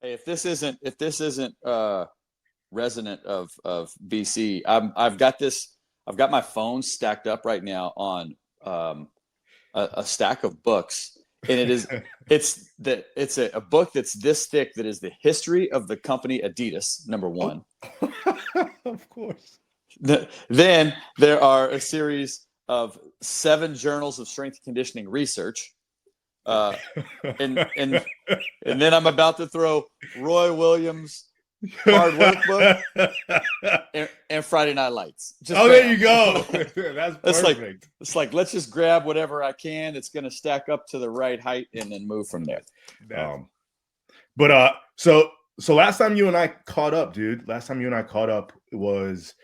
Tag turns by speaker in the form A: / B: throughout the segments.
A: Hey, if this isn't resident of BC, I've got my phone stacked up right now on a stack of books, and it's a book that's this thick that is the history of the company Adidas, number
B: Oh,
A: one.
B: of course.
A: Then there are a series of 7 journals of strength and conditioning research, uh, and then I'm about to throw Roy Williams hard work book and Friday Night Lights. Just
B: Oh, there you
A: bam.
B: go. That's
A: It's like
B: perfect.
A: let's just grab whatever I can. It's going to stack up to the right height and then move from there.
B: That's, but last time you and I caught up, dude. Last time you and I caught up was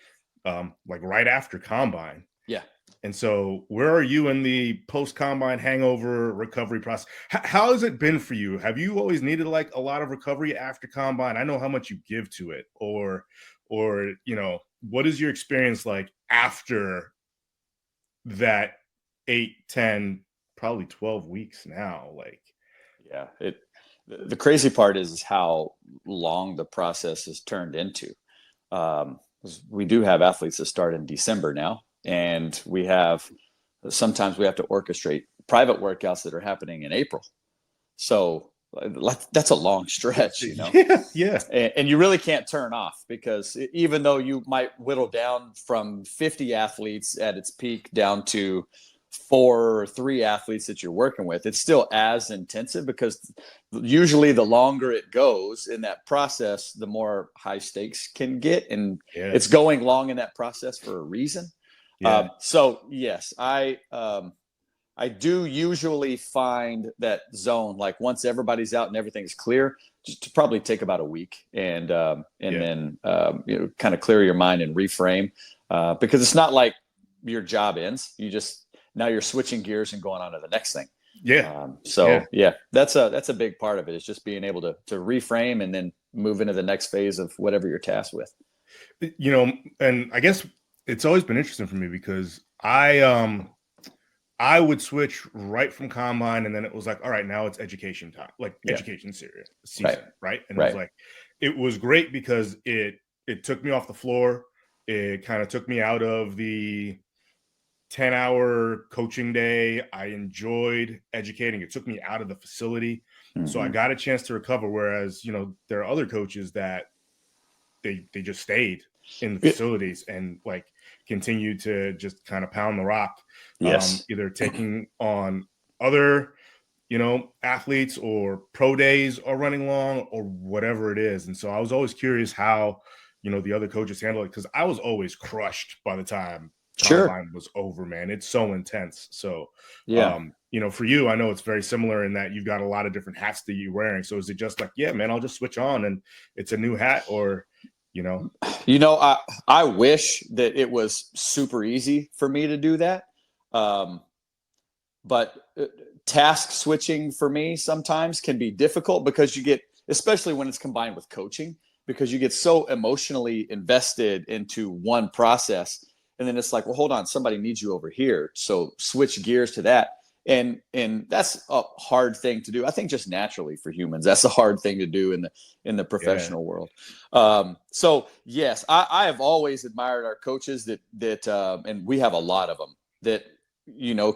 B: like right after combine.
A: Yeah.
B: And so, where are you in the post-combine hangover recovery process? How has it been for you? Have you always needed like a lot of recovery after combine? I know how much you give to it, or what is your experience like after that 8, 10, probably 12 weeks now? Like,
A: Yeah. The crazy part is how long the process has turned into. Um, we do have athletes that start in December now, and sometimes we have to orchestrate private workouts that are happening in April. So like that's a long stretch,
B: yeah, yeah,
A: and you really can't turn off, because even though you might whittle down from 50 athletes at its peak down to 4 or 3 athletes that you're working with, it's still as intensive, because usually the longer it goes in that process, the more high stakes can get, and
B: yeah,
A: it's going long in that process for a reason.
B: yeah.
A: So yes, I do usually find that zone, like once everybody's out and everything's clear, just to probably take about a week, and
B: Yeah.
A: then kind of clear your mind and reframe, because it's not like your job ends. Now you're switching gears and going on to the next thing.
B: Yeah.
A: So
B: Yeah.
A: yeah, that's a big part of it. Is just being able to reframe and then move into the next phase of whatever you're tasked with.
B: And I guess it's always been interesting for me because I would switch right from combine, and then it was like, all right, now it's education time, like
A: Yeah.
B: education
A: Right.
B: season, right? And
A: Right.
B: it was great because it took me off the floor. It kind of took me out of the 10-hour coaching day. I enjoyed educating. It took me out of the facility. So I
A: Mm-hmm.
B: got a chance to recover. Whereas, there are other coaches that they just stayed in the facilities and like continued to just kind of pound the rock,
A: Yes.
B: either taking on other, athletes, or pro days are running long, or whatever it is. And so I was always curious how, the other coaches handle it, because I was always crushed by the time
A: Sure.
B: combine was over, man. It's so intense. So,
A: Yeah.
B: for you, I know it's very similar in that you've got a lot of different hats that you're wearing. So is it just like, yeah, man, I'll just switch on and it's a new hat, or, you know?
A: I wish that it was super easy for me to do that. But task switching for me sometimes can be difficult, because especially when it's combined with coaching, because you get so emotionally invested into one process. And then it's like, well, hold on, somebody needs you over here. So switch gears to that. And that's a hard thing to do. I think just naturally for humans, that's a hard thing to do in the
B: Yeah.
A: professional world. So yes, I have always admired our coaches and we have a lot of them that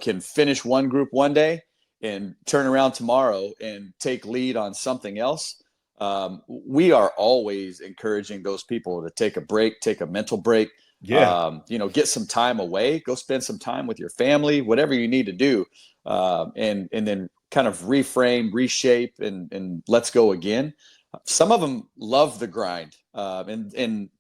A: can finish one group one day and turn around tomorrow and take lead on something else. We are always encouraging those people to take a break, take a mental break,
B: Yeah.
A: get some time away, go spend some time with your family, whatever you need to do, and then kind of reframe, reshape, and let's go again. Some of them love the grind, and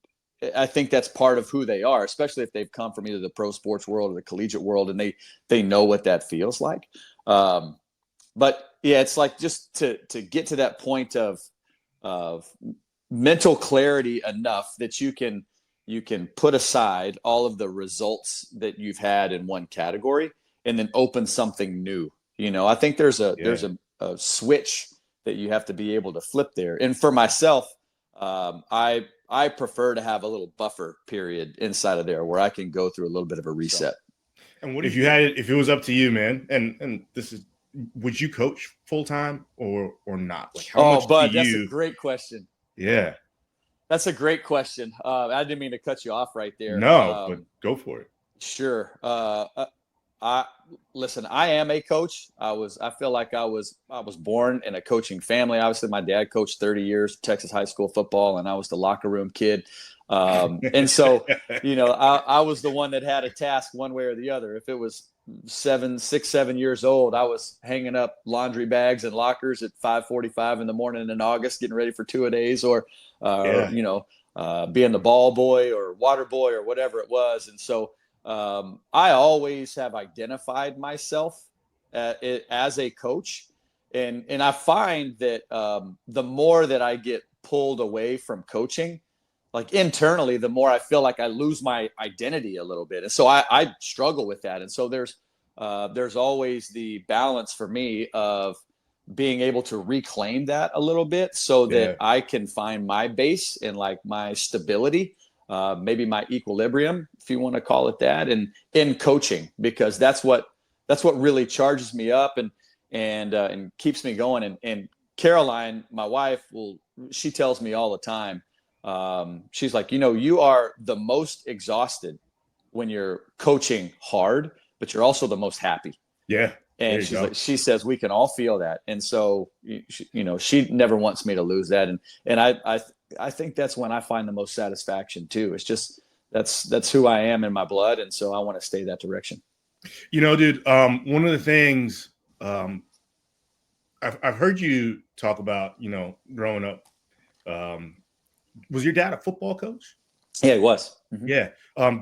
A: I think that's part of who they are, especially if they've come from either the pro sports world or the collegiate world, and they know what that feels like. But yeah, it's like just to get to that point of mental clarity enough that you can put aside all of the results that you've had in one category and then open something new. I think there's a
B: Yeah.
A: there's a switch that you have to be able to flip there. And for myself, I prefer to have a little buffer period inside of there where I can go through a little bit of a
B: So,
A: reset.
B: and what if it was up to you, man, and this is would you coach full time or not? Like, how much
A: Oh,
B: do
A: bud, that's a
B: you?
A: great question.
B: Yeah,
A: That's a great question. I didn't mean to cut you off right there.
B: no, but go for it.
A: Sure. I listen. I am a coach. I feel like I was born in a coaching family. Obviously, my dad coached 30 years Texas high school football, and I was the locker room kid. And so, I was the one that had a task one way or the other. If it was 6, 7 years old, I was hanging up laundry bags and lockers at 5:45 in the morning in August, getting ready for 2-a-days, or
B: Yeah,
A: being the ball boy or water boy or whatever it was. And so I always have identified myself as a coach, and I find that the more that I get pulled away from coaching, like internally, the more I feel like I lose my identity a little bit, and so I struggle with that. And so there's always the balance for me of being able to reclaim that a little bit so that
B: yeah,
A: I can find my base and like my stability, maybe my equilibrium, if you want to call it that, and in coaching, because that's what really charges me up and keeps me going. And Caroline, my wife, she tells me all the time, she's like, you are the most exhausted when you're coaching hard, but you're also the most happy.
B: yeah. There
A: And
B: you go.
A: she says we can all feel that. And so, she never wants me to lose that. And I think that's when I find the most satisfaction too. It's just, that's who I am in my blood. And so I want to stay that direction.
B: Dude, one of the things I've heard you talk about, growing up. Was your dad a football coach?
A: Yeah, it was. Mm-hmm.
B: Yeah.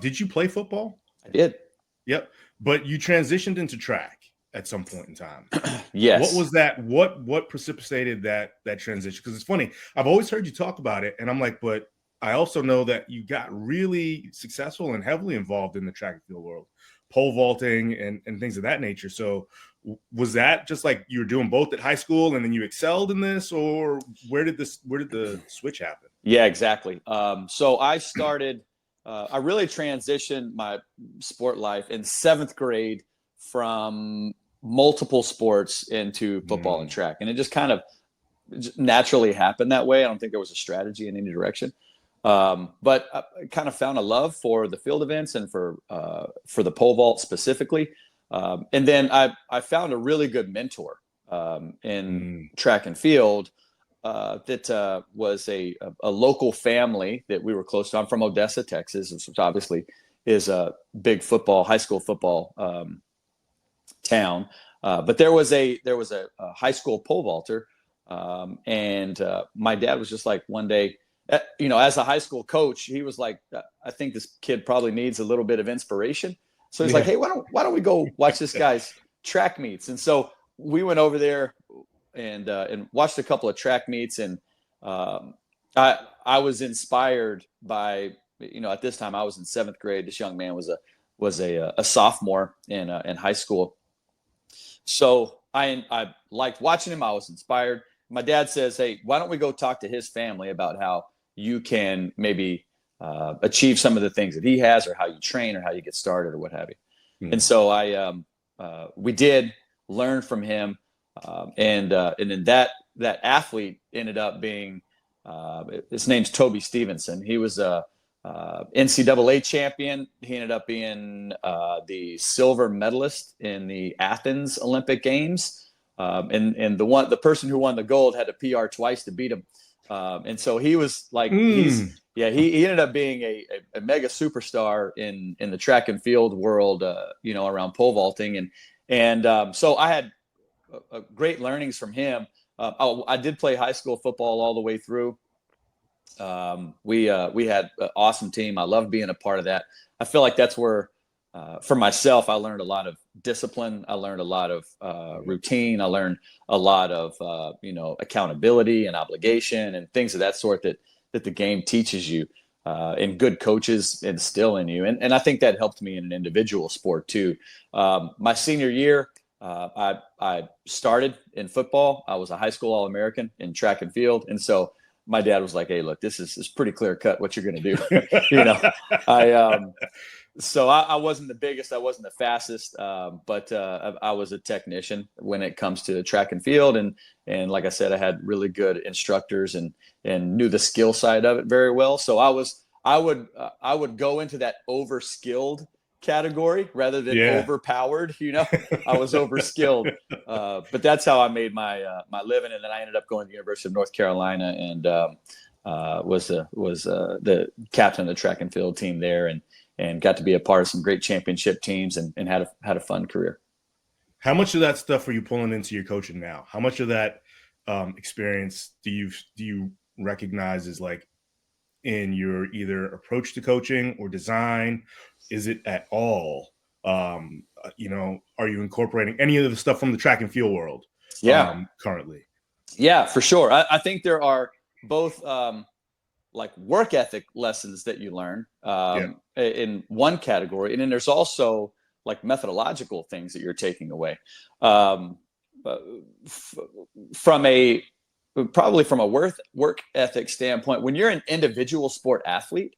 B: Did you play football?
A: I did.
B: Yep. But you transitioned into track at some point in time.
A: Yes.
B: What was that? What precipitated that transition? Because it's funny. I've always heard you talk about it, and I'm like, but I also know that you got really successful and heavily involved in the track and field world, pole vaulting and things of that nature. So was that just like you were doing both at high school and then you excelled in this, or where did the switch happen?
A: Yeah, exactly. So I really transitioned my sport life in 7th grade from multiple sports into football and track. And it just kind of naturally happened that way. I don't think there was a strategy in any direction. But I kind of found a love for the field events and for the pole vault specifically. And then I found a really good mentor in track and field that was a local family that we were close to. I'm from Odessa, Texas, which obviously is a big high school football town. But there was a high school pole vaulter, and my dad was just like one day, as a high school coach, he was like, I think this kid probably needs a little bit of inspiration. So he's like, hey, why don't we go watch this guy's track meets? And so we went over there and watched a couple of track meets, and I was inspired by, at this time I was in 7th grade. This young man was a sophomore in high school. So I liked watching him. I was inspired. My dad says, hey, why don't we go talk to his family about how you can maybe achieve some of the things that he has, or how you train, or how you get started, or what have you. Mm-hmm. And so we did learn from him. And then that athlete ended up being, his name's Toby Stevenson. He was a NCAA champion. He ended up being the silver medalist in the Athens Olympic Games. And the person who won the gold had to PR twice to beat him. And so he was like, he ended up being a mega superstar in the track and field world, around pole vaulting. And so I had great learnings from him. I did play high school football all the way through. We had an awesome team. I loved being a part of that. I feel like that's where, for myself, I learned a lot of discipline. I learned a lot of routine. I learned a lot of accountability and obligation and things of that sort that the game teaches you, and good coaches instill in you. And I think that helped me in an individual sport too. My senior year, I started in football. I was a high school All-American in track and field, and so my dad was like, "Hey, look, this is pretty clear cut what you're going to do." So I wasn't the biggest, I wasn't the fastest, but I was a technician when it comes to track and field, and like I said, I had really good instructors and knew the skill side of it very well. So I would go into that overskilled category rather than
B: Yeah.
A: overpowered. I was overskilled, but that's how I made my living, and then I ended up going to the University of North Carolina and was the captain of the track and field team there, and got to be a part of some great championship teams and had a fun career.
B: How much of that stuff are you pulling into your coaching now? How much of that experience do you recognize as like in your either approach to coaching or design? Is it at all? Are you incorporating any of the stuff from the track and field world
A: Yeah,
B: currently?
A: yeah, for sure. I think there are both like work ethic lessons that you learn
B: Yeah.
A: in one category, and then there's also like methodological things that you're taking away um, uh, f- from a probably from a work ethic standpoint. When you're an individual sport athlete,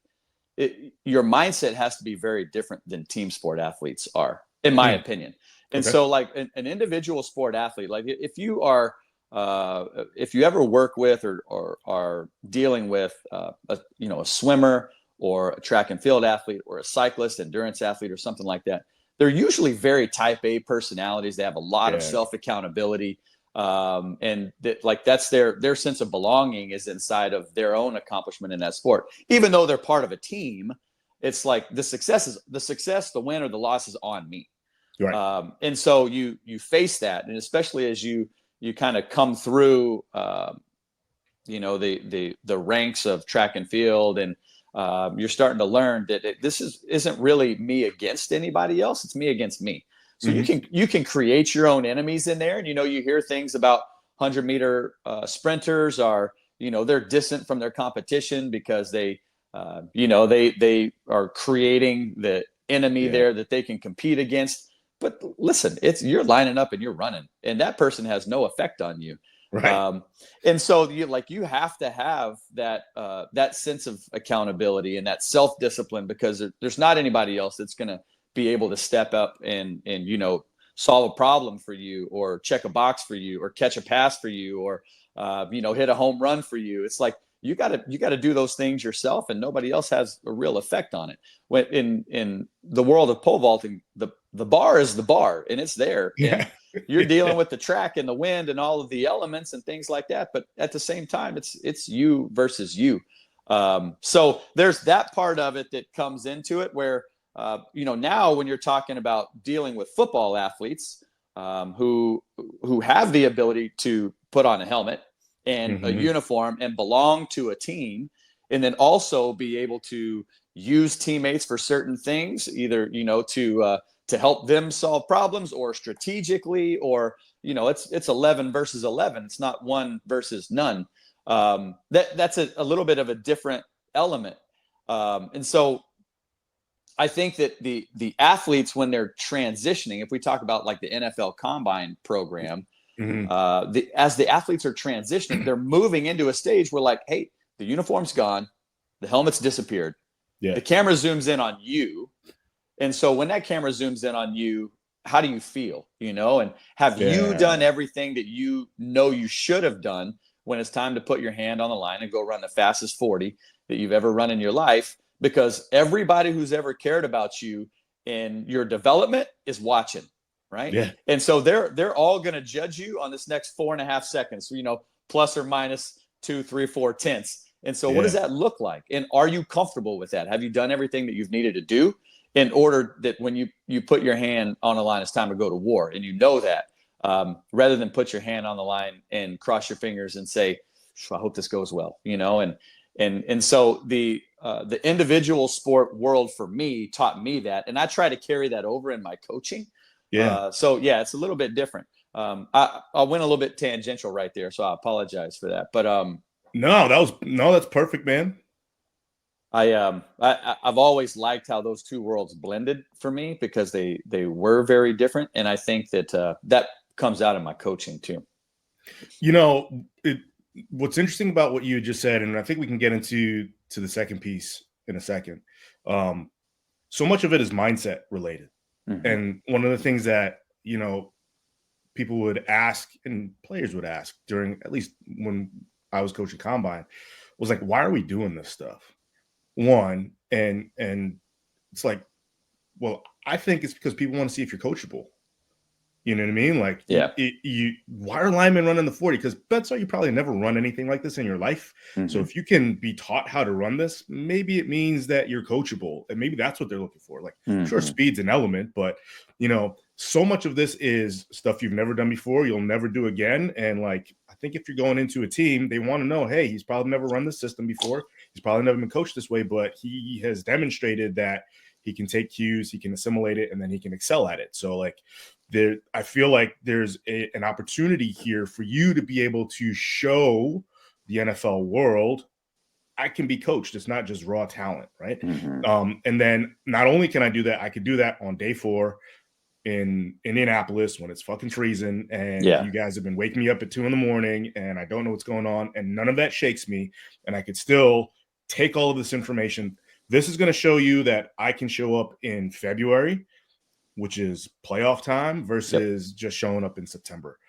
A: your mindset has to be very different than team sport athletes are, in my opinion. And
B: Okay.
A: so, like an individual sport athlete, like if you ever work with or are dealing with a swimmer or a track and field athlete or a cyclist, endurance athlete, or something like that, they're usually very type A personalities. They have a lot of self accountability, and that's their sense of belonging is inside of their own accomplishment in that sport. Even though they're part of a team, it's like the success, the win or the loss is on me.
B: Right.
A: And so you face that, and especially as you kind of come through, the ranks of track and field, and you're starting to learn that this isn't really me against anybody else; it's me against me. So you can create your own enemies in there, and you hear things about 100-meter sprinters are they're distant from their competition because they are creating the enemy there that they can compete against. But listen, you're lining up and you're running, and that person has no effect on you.
B: Right.
A: And so you have to have that sense of accountability and that self-discipline, because there's not anybody else that's going to be able to step up and solve a problem for you, or check a box for you, or catch a pass for you, or hit a home run for you. It's like you got to do those things yourself, and nobody else has a real effect on it. When in the world of pole vaulting, the bar is the bar, and it's there, and you're dealing with the track and the wind and all of the elements and things like that. But at the same time, it's you versus you. So there's that part of it that comes into it where, now when you're talking about dealing with football athletes who have the ability to put on a helmet and a uniform and belong to a team, and then also be able to use teammates for certain things, either to help them solve problems, or strategically, or it's 11 versus 11. It's not one versus none. That's a little bit of a different element, and so I think that the athletes, when they're transitioning, if we talk about like the NFL Combine program, as the athletes are transitioning, they're moving into a stage where, like, hey, the uniform's gone, the helmet's disappeared, the camera zooms in on you, and so when that camera zooms in on you, how do you feel? And have you done everything that you should have done when it's time to put your hand on the line and go run the fastest 40 that you've ever run in your life? Because everybody who's ever cared about you and your development is watching, right?
B: Yeah.
A: And so they're all going to judge you on this next 4.5 seconds, plus or minus 2, 3, 4 tenths. And so what does that look like? And are you comfortable with that? Have you done everything that you've needed to do in order that when you put your hand on the line, it's time to go to war, and that, rather than put your hand on the line and cross your fingers and say, I hope this goes well, and so the individual sport world for me taught me that, and I try to carry that over in my coaching. So it's a little bit different. I went a little bit tangential right there, so I apologize for that. But
B: that's perfect, man.
A: I've always liked how those two worlds blended for me, because they were very different, and I think that that comes out in my coaching too.
B: What's interesting about what you just said, and I think we can get into the second piece in a second. so much of it is mindset related.
A: Mm-hmm.
B: And one of the things that, you know, people would ask and players would ask during, at least when I was coaching combine, was like, why are we doing this stuff? One, and it's like, well, I think it's because people want to see if you're coachable. You know what I mean? Like,
A: Yeah.
B: why are linemen running the 40? Because bets are you probably never run anything like this in your life.
A: Mm-hmm.
B: So if you can be taught how to run this, maybe it means that you're coachable. And maybe that's what they're looking for. Like, sure, speed's an element, but, you know, so much of this is stuff you've never done before, you'll never do again. And, like, I think if you're going into a team, they want to know, hey, he's probably never run this system before. He's probably never been coached this way, but he has demonstrated that he can take cues, he can assimilate it, and then he can excel at it. So, like, I feel like there's an opportunity here for you to be able to show the NFL world, I can be coached. It's not just raw talent, right?
A: Mm-hmm.
B: And then not only can I do that, I could do that on day 4 in Indianapolis when it's fucking freezing, and you guys have been waking me up at 2 a.m, and I don't know what's going on, and none of that shakes me, and I could still take all of this information. This is going to show you that I can show up in February, which is playoff time, versus just showing up in September.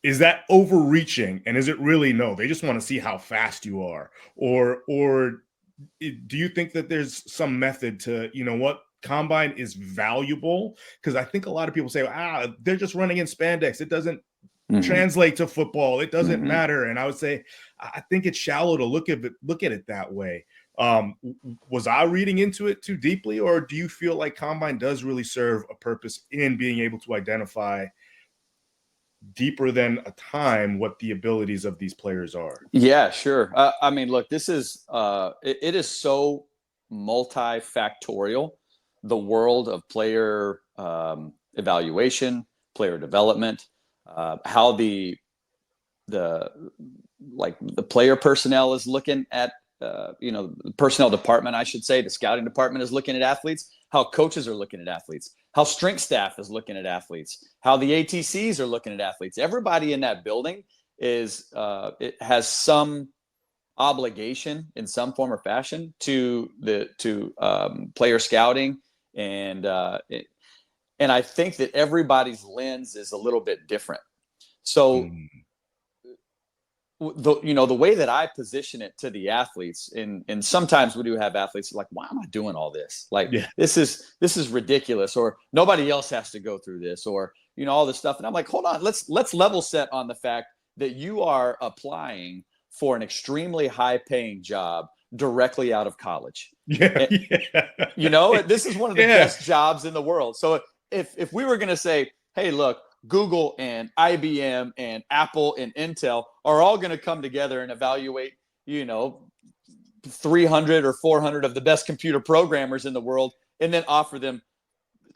B: Is that overreaching? And is it really no? They just want to see how fast you are. Or do you think that there's some method to, you know what, combine is valuable? Because I think a lot of people say, they're just running in spandex. It doesn't translate to football. It doesn't matter. And I would say, I think it's shallow to look at it that way. Was I reading into it too deeply, or do you feel like combine does really serve a purpose in being able to identify deeper than a time what the abilities of these players are?
A: Yeah, sure. I mean, look, this is it is so multifactorial, the world of player evaluation, player development, how the player personnel is looking at the personnel department, I should say, the scouting department is looking at athletes, how coaches are looking at athletes, how strength staff is looking at athletes, how the ATCs are looking at athletes. Everybody in that building it has some obligation in some form or fashion to player scouting, and I think that everybody's lens is a little bit different. So the way that I position it to the athletes, and sometimes we do have athletes like, why am I doing all this? Like, this is ridiculous, or nobody else has to go through this, or, all this stuff. And I'm like, hold on, let's level set on the fact that you are applying for an extremely high paying job directly out of college. This is one of the best jobs in the world. So if we were going to say, hey, look, Google and IBM and Apple and Intel are all going to come together and evaluate, 300 or 400 of the best computer programmers in the world, and then offer them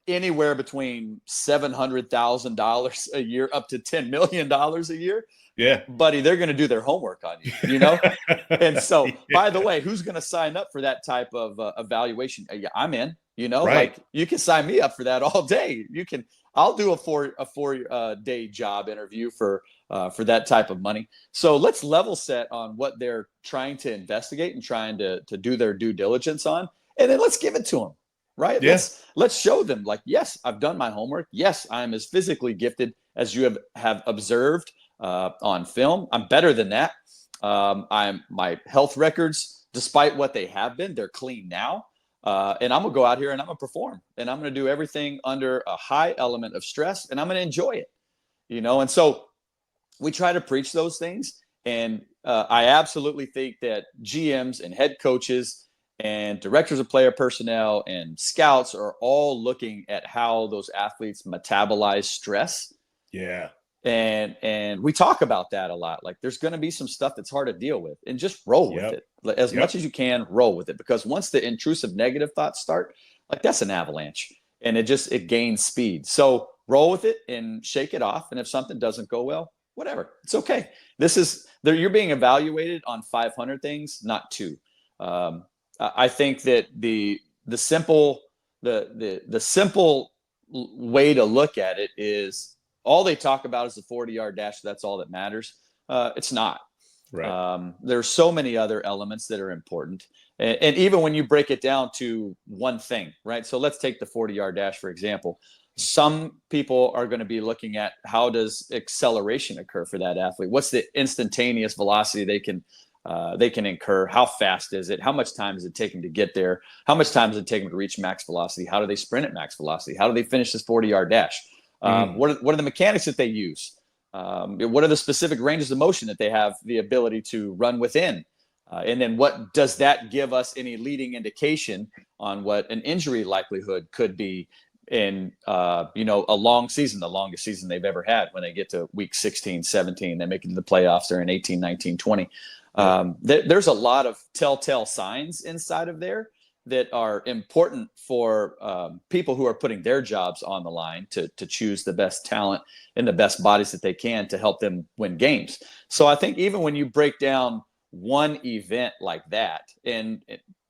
A: anywhere between $700,000 a year up to $10 million a year.
B: Yeah,
A: buddy, they're going to do their homework on you, And so, by the way, who's going to sign up for that type of evaluation? Yeah, I'm in. Like, you can sign me up for that all day. I'll do a four day job interview for that type of money. So let's level set on what they're trying to investigate and trying to do their due diligence on, and then let's give it to them. Right.
B: Yes.
A: Let's show them, like, yes, I've done my homework. Yes, I'm as physically gifted as you have observed on film. I'm better than that. My health records, despite what they have been, they're clean now. And I'm going to go out here and I'm going to perform, and I'm going to do everything under a high element of stress, and I'm going to enjoy it, And so we try to preach those things. And I absolutely think that GMs and head coaches and directors of player personnel and scouts are all looking at how those athletes metabolize stress.
B: Yeah.
A: And we talk about that a lot. Like, there's going to be some stuff that's hard to deal with, and just roll with it as much as you can. Roll with it, because once the intrusive negative thoughts start, like, that's an avalanche, and it gains speed. So roll with it and shake it off. And if something doesn't go well, whatever, it's okay. You're being evaluated on 500 things, not 2. I think that the simple way to look at it is, all they talk about is the 40-yard dash. That's all that matters. It's not.
B: Right.
A: There's so many other elements that are important. And even when you break it down to one thing, right? So let's take the 40-yard dash, for example. Some people are going to be looking at how does acceleration occur for that athlete? What's the instantaneous velocity they can incur? How fast is it? How much time is it taking to get there? How much time does it take them to reach max velocity? How do they sprint at max velocity? How do they finish this 40-yard dash? What are the mechanics that they use? What are the specific ranges of motion that they have the ability to run within? And then what does that give us any leading indication on what an injury likelihood could be in a long season, the longest season they've ever had, when they get to week 16, 17, they make it to the playoffs, they're in 18, 19, 20. There's a lot of telltale signs inside of there that are important for people who are putting their jobs on the line to choose the best talent and the best bodies that they can to help them win games. So I think even when you break down one event like that, and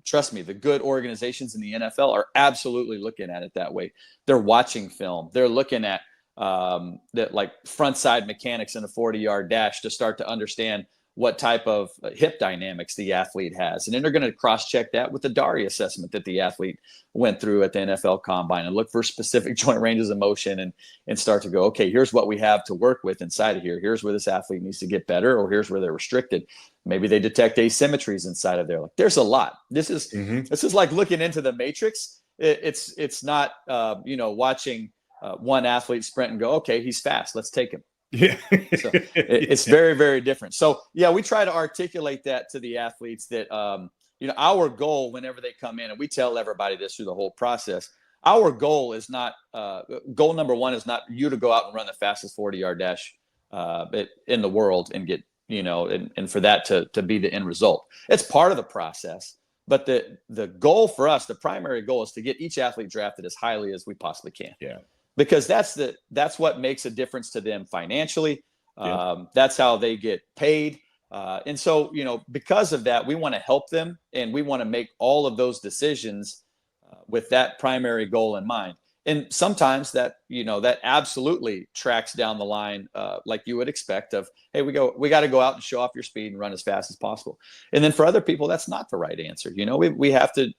A: trust me, the good organizations in the NFL are absolutely looking at it that way. They're watching film. They're looking at that, like front side mechanics in a 40-yard dash, to start to understand what type of hip dynamics the athlete has. And then they're going to cross-check that with the DARI assessment that the athlete went through at the NFL Combine, and look for specific joint ranges of motion, and start to go, okay, here's what we have to work with inside of here. Here's where this athlete needs to get better, or here's where they're restricted. Maybe they detect asymmetries inside of there. Like, there's a lot. This is like looking into the matrix. It's not watching one athlete sprint and go, okay, he's fast, let's take him.
B: Yeah.
A: So it's very, very different. So yeah, we try to articulate that to the athletes that, our goal whenever they come in, and we tell everybody this through the whole process, our goal is not, goal number one is not you to go out and run the fastest 40-yard dash in the world and get, and for that to be the end result. It's part of the process. But the goal for us, the primary goal, is to get each athlete drafted as highly as we possibly can.
B: Yeah.
A: Because that's what makes a difference to them financially.
B: Yeah.
A: That's how they get paid. And so, because of that, we want to help them, and we want to make all of those decisions with that primary goal in mind. And sometimes that absolutely tracks down the line, like you would expect of, hey, we got to go out and show off your speed and run as fast as possible. And then for other people, that's not the right answer. We have to,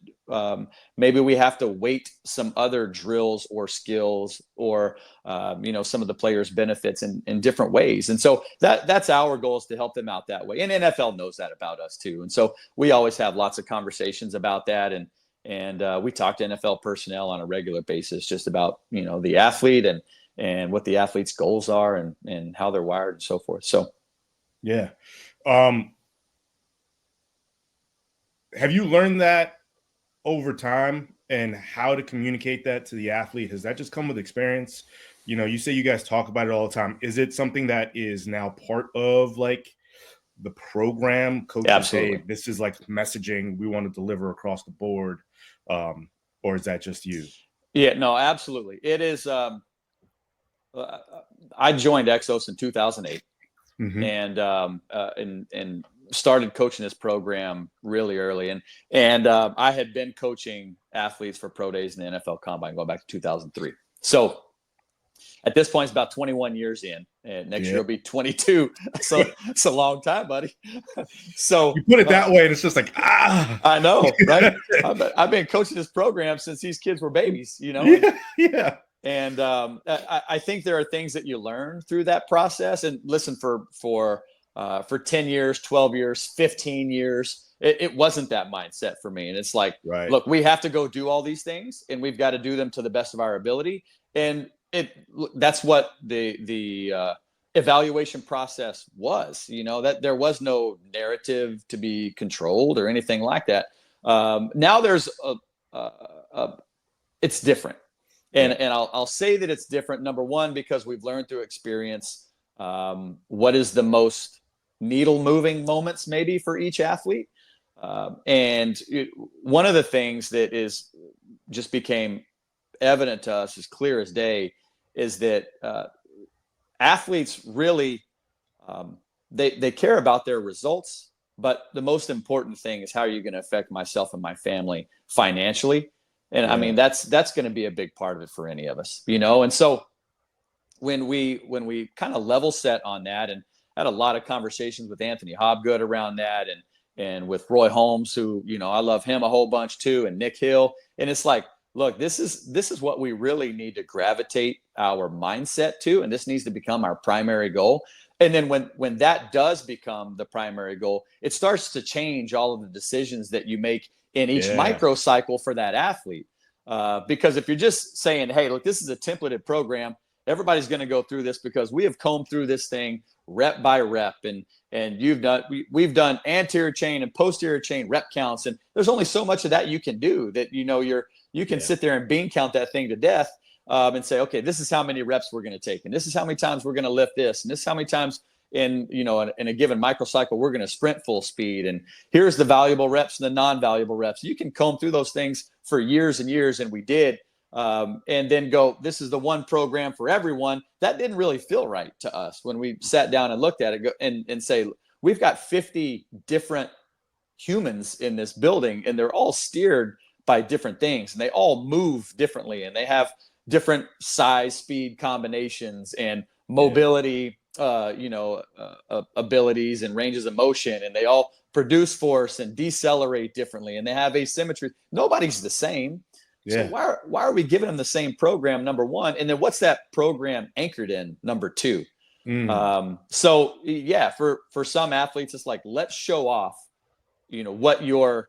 A: maybe we have to weight some other drills or skills, or, some of the players' benefits in different ways. And so that's our goal, is to help them out that way. And NFL knows that about us too. And so we always have lots of conversations about that. And we talk to NFL personnel on a regular basis just about, the athlete and what the athlete's goals are and how they're wired and so forth. So,
B: yeah. Have you learned that over time, and how to communicate that to the athlete? Has that just come with experience? You say you guys talk about it all the time. Is it something that is now part of like the program? Coaches
A: absolutely.
B: say this is like messaging we want to deliver across the board. Or is that just you?
A: Yeah, no, absolutely. It is. I joined Exos in 2008, and started coaching this program really early. And I had been coaching athletes for pro days in the NFL Combine going back to 2003. So at this point, it's about 21 years in, and next year will be 22. So it's a long time, buddy. So
B: you put it that way, and it's just like,
A: I know, right? I've been coaching this program since these kids were babies,
B: Yeah.
A: And I think there are things that you learn through that process. And listen, for 10 years, 12 years, 15 years, it wasn't that mindset for me. And it's like, look, we have to go do all these things, and we've got to do them to the best of our ability. And that's what the evaluation process was, that there was no narrative to be controlled or anything like that. Now there's it's different. And I'll say that it's different. Number one, because we've learned through experience what is the most needle moving moments maybe for each athlete. And one of the things that just became evident to us as clear as day is that athletes really they care about their results, but the most important thing is how are you going to affect myself and my family financially. And I mean, that's going to be a big part of it for any of us, And so when we kind of level set on that, and had a lot of conversations with Anthony Hobgood around that, and with Roy Holmes, who, I love him a whole bunch too, and Nick Hill. And it's like, look, this is what we really need to gravitate our mindset to, and this needs to become our primary goal. And then when that does become the primary goal, it starts to change all of the decisions that you make in each microcycle for that athlete. Because if you're just saying, hey, look, this is a templated program, everybody's going to go through this because we have combed through this thing rep by rep, and we've done anterior chain and posterior chain rep counts, and there's only so much of that you can do that you can sit there and bean count that thing to death, and say, okay, this is how many reps we're going to take, and this is how many times we're going to lift this, and this is how many times in a given microcycle we're going to sprint full speed, and here's the valuable reps and the non-valuable reps. You can comb through those things for years and years, and we did. And then go, this is the one program for everyone. That didn't really feel right to us when we sat down and looked at it and say, we've got 50 different humans in this building, and they're all steered by different things, and they all move differently, and they have different size, speed combinations and mobility, abilities and ranges of motion, and they all produce force and decelerate differently, and they have asymmetry. Nobody's the same. So why are we giving them the same program, number one? And then what's that program anchored in, number two? For some athletes, it's like, let's show off, what your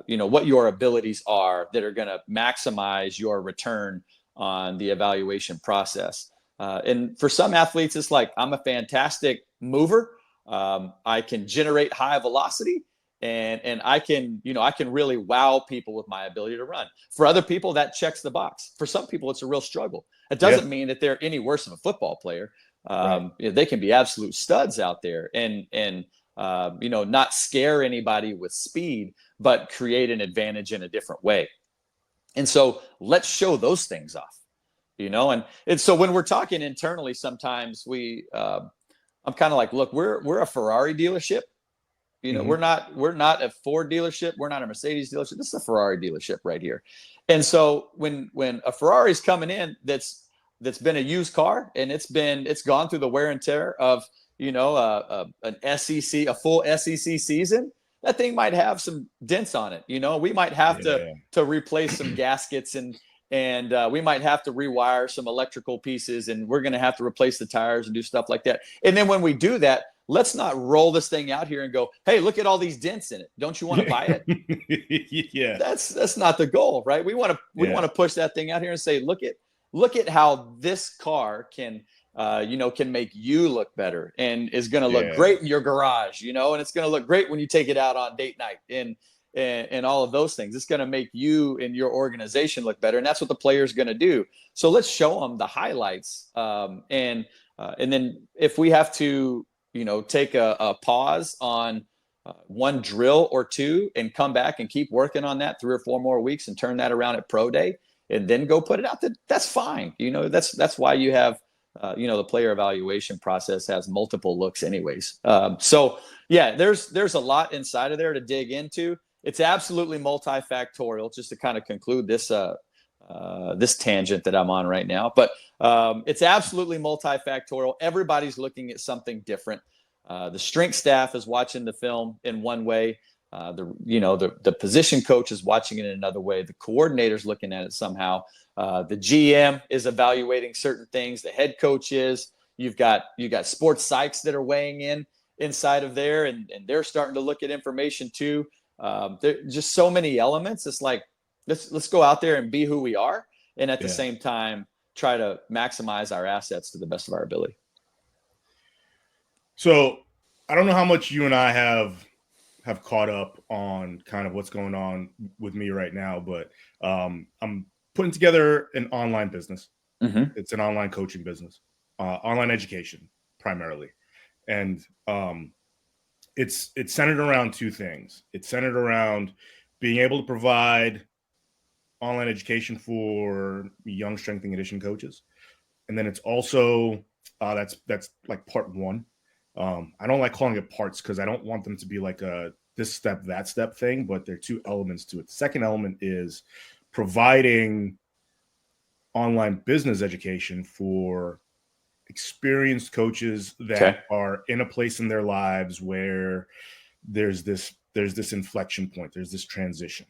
A: abilities are that are going to maximize your return on the evaluation process. And for some athletes, it's like, I'm a fantastic mover. I can generate high velocity. And I can really wow people with my ability to run. For other people, that checks the box. For some people, it's a real struggle. It doesn't mean that they're any worse of a football player. They can be absolute studs out there and not scare anybody with speed, but create an advantage in a different way. And so let's show those things off, and so when we're talking internally, sometimes I'm kind of like, look, we're a Ferrari dealership. We're not a Ford dealership. We're not a Mercedes dealership. This is a Ferrari dealership right here. And so when a Ferrari's coming in, that's been a used car, and it's gone through the wear and tear of, an SEC, a full SEC season, that thing might have some dents on it. We might have to replace some gaskets, and we might have to rewire some electrical pieces, and we're going to have to replace the tires and do stuff like that. And then when we do that, let's not roll this thing out here and go, hey, look at all these dents in it. Don't you want to buy it? That's not the goal, right? We want to push that thing out here and say, look at how this car can make you look better, and is going to look great in your garage, and it's going to look great when you take it out on date night, and all of those things. It's going to make you and your organization look better, and that's what the player is going to do. So let's show them the highlights, and then if we have to take a pause on one drill or two and come back and keep working on that 3 or 4 more weeks and turn that around at pro day and then go put it out, that's fine. That's why you have the player evaluation process has multiple looks anyways. There's a lot inside of there to dig into. It's absolutely multifactorial, just to kind of conclude this this tangent that I'm on right now, but it's absolutely multifactorial. Everybody's looking at something different. The strength staff is watching the film in one way. The position coach is watching it in another way. The coordinator's looking at it somehow. The GM is evaluating certain things. The head coach is. You've got sports psychs that are weighing in inside of there, and they're starting to look at information too. There's just so many elements. It's like, let's go out there and be who we are, and at the same time try to maximize our assets to the best of our ability.
B: So I don't know how much you and I have caught up on kind of what's going on with me right now, but I'm putting together an online business. It's an online coaching business, online education primarily. And it's centered around 2 things. It's centered around being able to provide online education for young strength and conditioning coaches. And then it's also, that's like part 1. I don't like calling it parts because I don't want them to be like a this step, that step thing, but there are 2 elements to it. The second element is providing online business education for experienced coaches that are in a place in their lives where there's this inflection point, there's this transition.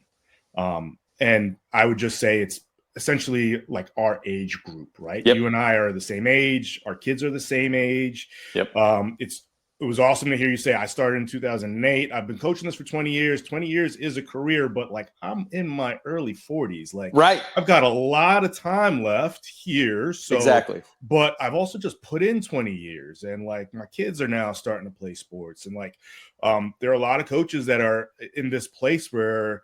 B: And I would just say it's essentially like our age group, right?
A: Yep.
B: You and I are the same age. Our kids are the same age.
A: Yep.
B: It was awesome to hear you say I started in 2008. I've been coaching this for 20 years. 20 years is a career, but like I'm in my early 40s. Like
A: right.
B: I've got a lot of time left here. So
A: exactly.
B: But I've also just put in 20 years, and like my kids are now starting to play sports. And like there are a lot of coaches that are in this place where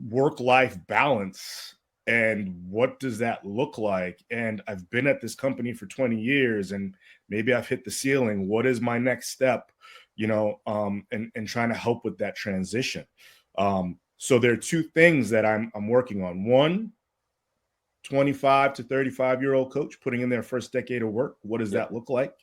B: work-life balance, and what does that look like? And I've been at this company for 20 years and maybe I've hit the ceiling. What is my next step? And trying to help with that transition. So there are two things that I'm working on. One, 25 to 35-year-old coach putting in their first decade of work. What does that look like?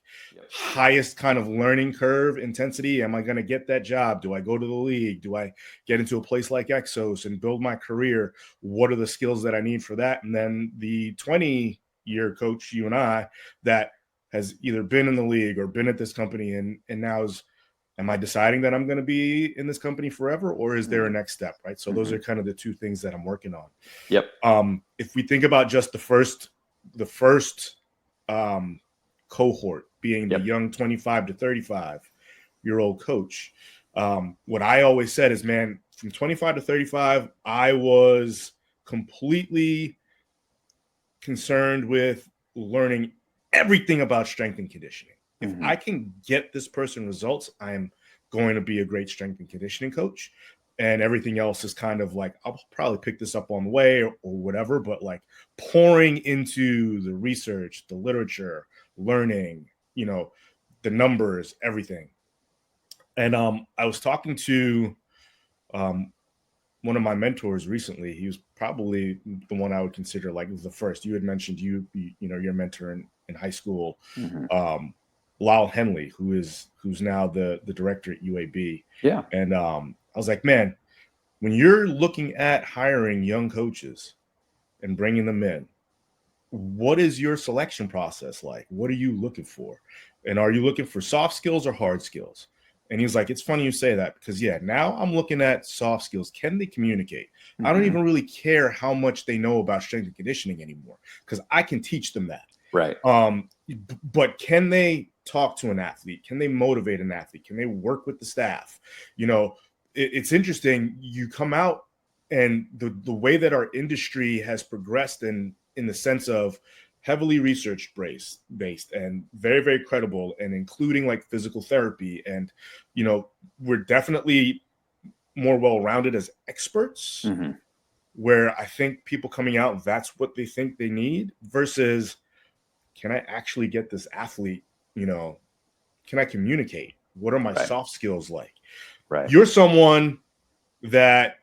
B: Highest kind of learning curve intensity. Am I going to get that job? Do I go to the league? Do I get into a place like Exos and build my career? What are the skills that I need for that? And then the 20-year coach, you and I, that has either been in the league or been at this company and now is, am I deciding that I'm going to be in this company forever, or is there a next step, right? So those are kind of the two things that I'm working on.
A: Yep.
B: If we think about just the first cohort being the young 25 to 35-year-old coach, what I always said is, man, from 25 to 35, I was completely concerned with learning everything about strength and conditioning. If I can get this person results, I am going to be a great strength and conditioning coach. And everything else is kind of like, I'll probably pick this up on the way or whatever, but like pouring into the research, the literature, learning, the numbers, everything. And I was talking to one of my mentors recently. He was probably the one I would consider like the first. You had mentioned your mentor in high school, Lyle Henley, who's now the director at UAB.
A: Yeah.
B: And I was like, man, when you're looking at hiring young coaches and bringing them in, what is your selection process like? What are you looking for? And are you looking for soft skills or hard skills? And he's like, it's funny you say that, because now I'm looking at soft skills. Can they communicate? I don't even really care how much they know about strength and conditioning anymore, because I can teach them that.
A: Right.
B: But can they talk to an athlete? Can they motivate an athlete? Can they work with the staff? It's interesting. You come out, and the way that our industry has progressed in the sense of heavily research based and very, very credible, and including like physical therapy. And, we're definitely more well-rounded as experts, where I think people coming out, that's what they think they need, versus, can I actually get this athlete? Can I communicate? What are my soft skills like?
A: Right.
B: You're someone that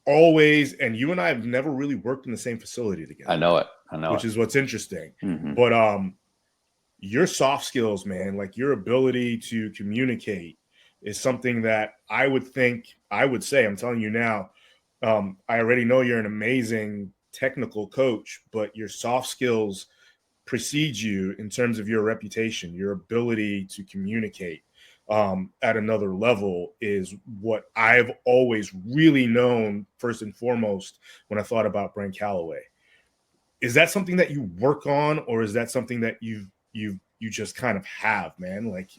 B: always, and you and I have never really worked in the same facility together.
A: I know it.
B: Which is what's interesting. But your soft skills, man, like your ability to communicate, is something that I would say, I'm telling you now, I already know you're an amazing technical coach, but your soft skills precede you in terms of your reputation. Your ability to communicate at another level is what I've always really known, first and foremost, when I thought about Brent Callaway. Is that something that you work on, or is that something that you just kind of have, man? Like,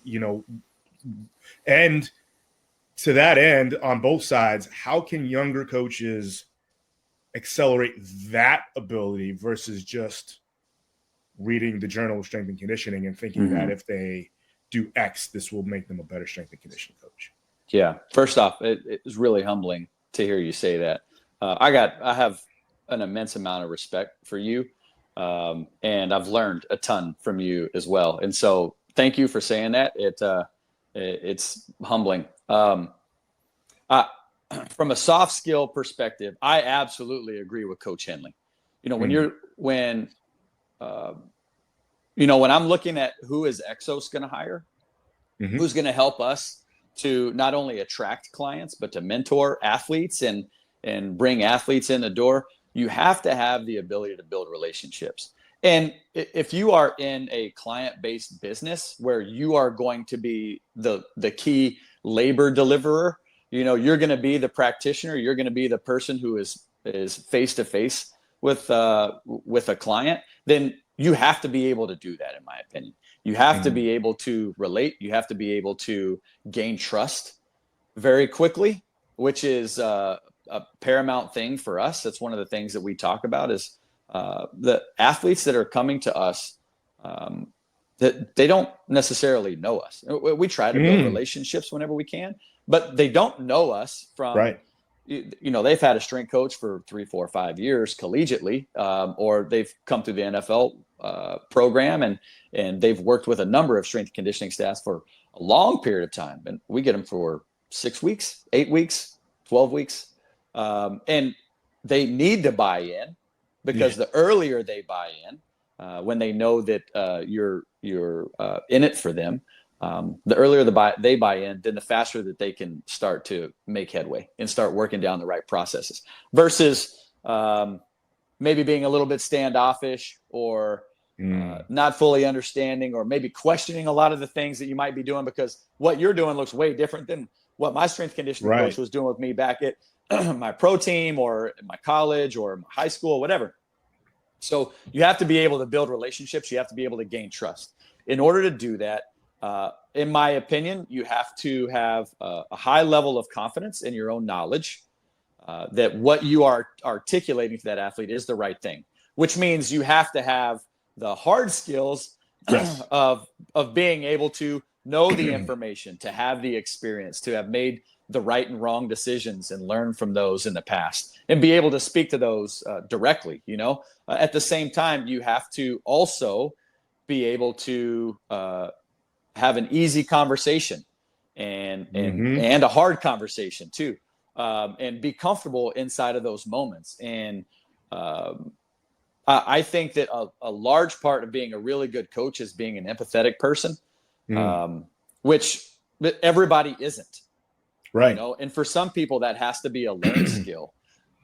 B: and to that end, on both sides, how can younger coaches accelerate that ability versus just reading the Journal of Strength and Conditioning and thinking that if they do X, this will make them a better strength and conditioning coach?
A: Yeah. First off, it was really humbling to hear you say that. I have an immense amount of respect for you. And I've learned a ton from you as well. And so thank you for saying that. It's humbling. From a soft skill perspective, I absolutely agree with Coach Henley. When I'm looking at who is Exos going to hire, who's going to help us to not only attract clients, but to mentor athletes and bring athletes in the door, you have to have the ability to build relationships. And if you are in a client-based business where you are going to be the key labor deliverer, you're going to be the practitioner, you're going to be the person who is face to face with a client, then you have to be able to do that, in my opinion. You have to be able to relate. You have to be able to gain trust very quickly, which is a paramount thing for us. That's one of the things that we talk about is the athletes that are coming to us, that they don't necessarily know us. We try to build relationships whenever we can, but they don't know us from,
B: Right.
A: They've had a strength coach for 3, 4, 5 years collegiately, or they've come through the NFL program and they've worked with a number of strength and conditioning staffs for a long period of time. And we get them for 6 weeks, 8 weeks, 12 weeks. And they need to buy in, because the earlier they buy in, when they know that you're in it for them, the earlier they buy in, then the faster that they can start to make headway and start working down the right processes, versus maybe being a little bit standoffish, or not fully understanding, or maybe questioning a lot of the things that you might be doing, because what you're doing looks way different than what my strength conditioning coach was doing with me back at my pro team, or my college, or my high school, whatever. So you have to be able to build relationships. You have to be able to gain trust. In order to do that, in my opinion, you have to have a high level of confidence in your own knowledge, that what you are articulating to that athlete is the right thing, which means you have to have the hard skills of being able to know the information, to have the experience, to have made the right and wrong decisions and learn from those in the past, and be able to speak to those directly. At the same time, you have to also be able to have an easy conversation and a hard conversation too, and be comfortable inside of those moments. And I think that a large part of being a really good coach is being an empathetic person, which everybody isn't.
B: Right.
A: And for some people that has to be a learned skill.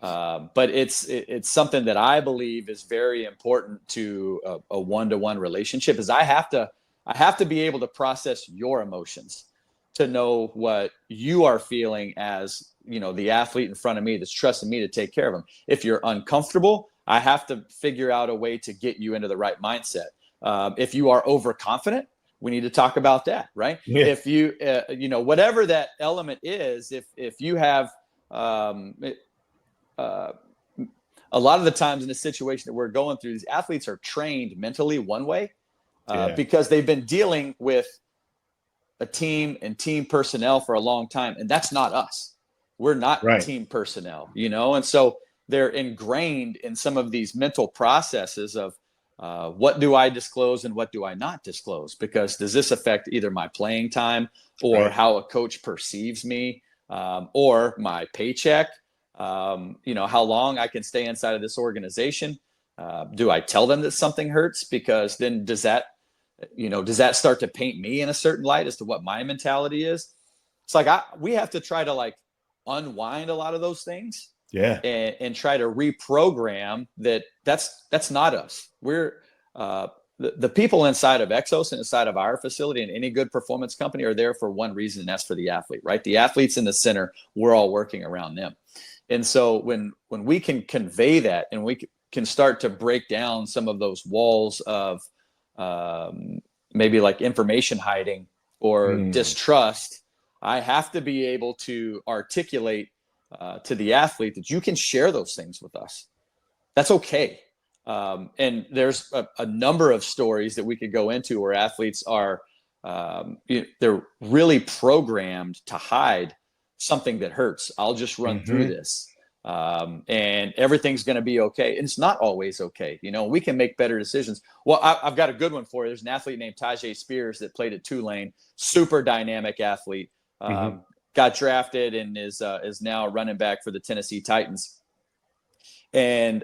A: But it's something that I believe is very important to a one-to-one relationship, is I have to be able to process your emotions, to know what you are feeling as, the athlete in front of me that's trusting me to take care of them. If you're uncomfortable, I have to figure out a way to get you into the right mindset. If you are overconfident, we need to talk about that, right?
B: Yeah.
A: If you, whatever that element is, if you have, a lot of the times in the situation that we're going through, these athletes are trained mentally one way, because they've been dealing with a team and team personnel for a long time. And that's not us. We're not team personnel, and so they're ingrained in some of these mental processes of what do I disclose and what do I not disclose? Because does this affect either my playing time, or how a coach perceives me, or my paycheck? How long I can stay inside of this organization? Do I tell them that something hurts? Because then does that start to paint me in a certain light as to what my mentality is? It's like we have to try to unwind a lot of those things, and try to reprogram that's not us. We're the people inside of Exos and inside of our facility and any good performance company are there for one reason, and that's for the athlete, right? The athlete's in the center. We're all working around them. And so when we can convey that, and we can start to break down some of those walls of maybe information hiding or distrust, I have to be able to articulate to the athlete that you can share those things with us. That's okay. And there's a number of stories that we could go into where athletes are, they're really programmed to hide something that hurts. I'll just run through this, and everything's going to be okay. And it's not always okay. We can make better decisions. Well, I've got a good one for you. There's an athlete named Tajay Spears that played at Tulane, super dynamic athlete, got drafted and is now a running back for the Tennessee Titans. And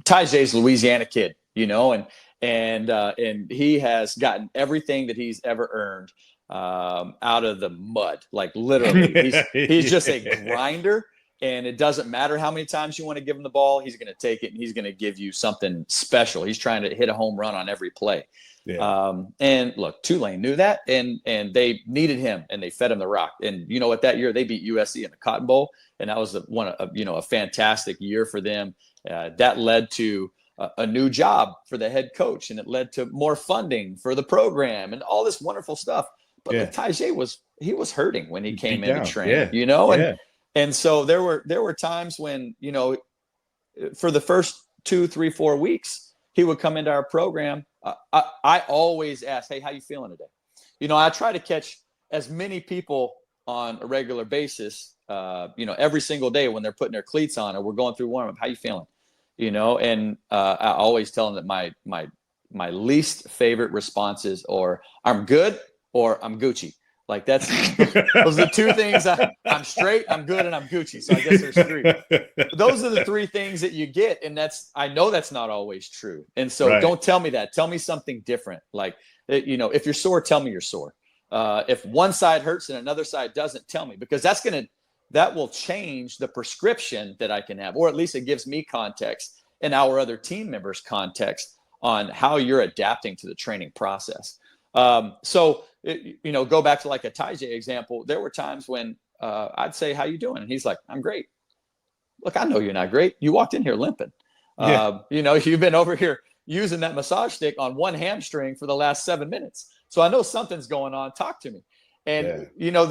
A: Tajay's a Louisiana kid, and he has gotten everything that he's ever earned out of the mud, literally. He's just a grinder. And it doesn't matter how many times you want to give him the ball, he's going to take it and he's going to give you something special. He's trying to hit a home run on every play.
B: Yeah.
A: And look, Tulane knew that, and they needed him, and they fed him the rock. And you know what? That year they beat USC in the Cotton Bowl, and that was a fantastic year for them. That led to a new job for the head coach, and it led to more funding for the program and all this wonderful stuff. But like Tyjae was hurting when he came into training, and so there were times when, for the first 2, 3, 4 weeks, he would come into our program. I always ask, hey, how you feeling today? I try to catch as many people on a regular basis, every single day when they're putting their cleats on or we're going through warm up. How you feeling? And I always tell them that my least favorite responses are I'm good or I'm Gucci. Like those are the two things. I'm straight, I'm good, and I'm Gucci. So I guess there's 3. Those are the 3 things that you get, and I know that's not always true. And so Don't tell me that. Tell me something different. Like if you're sore, tell me you're sore. If one side hurts and another side doesn't, tell me, because that will change the prescription that I can have, or at least it gives me context and our other team members context on how you're adapting to the training process. Go back to like a Tyjae example. There were times when I'd say, how you doing? And he's like, I'm great. Look, I know you're not great. You walked in here limping. You've been over here using that massage stick on one hamstring for the last 7 minutes. So I know something's going on. Talk to me. And,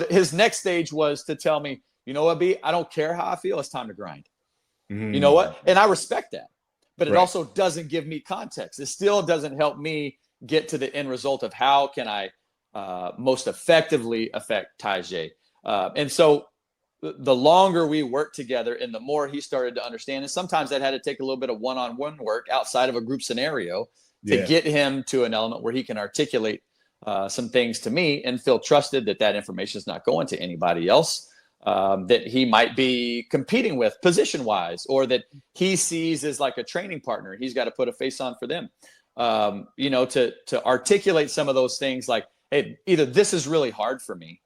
A: his next stage was to tell me, you know what, B, I don't care how I feel. It's time to grind. You know what? And I respect that. But it also doesn't give me context. It still doesn't help me get to the end result of how can I most effectively affect Tyjae. And so the longer we worked together and the more he started to understand, and sometimes that had to take a little bit of one-on-one work outside of a group scenario to get him to an element where he can articulate some things to me and feel trusted that information is not going to anybody else that he might be competing with position-wise, or that he sees as like a training partner. He's got to put a face on for them. To articulate some of those things, like, hey, either this is really hard for me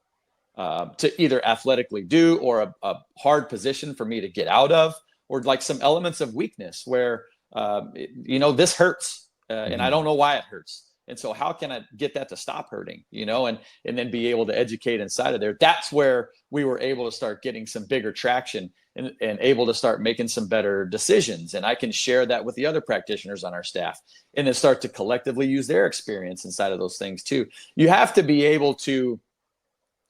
A: to either athletically do, or a hard position for me to get out of, or like some elements of weakness where, this hurts and I don't know why it hurts. And so how can I get that to stop hurting, and then be able to educate inside of there. That's where we were able to start getting some bigger traction and able to start making some better decisions. And I can share that with the other practitioners on our staff and then start to collectively use their experience inside of those things too. You have to be able to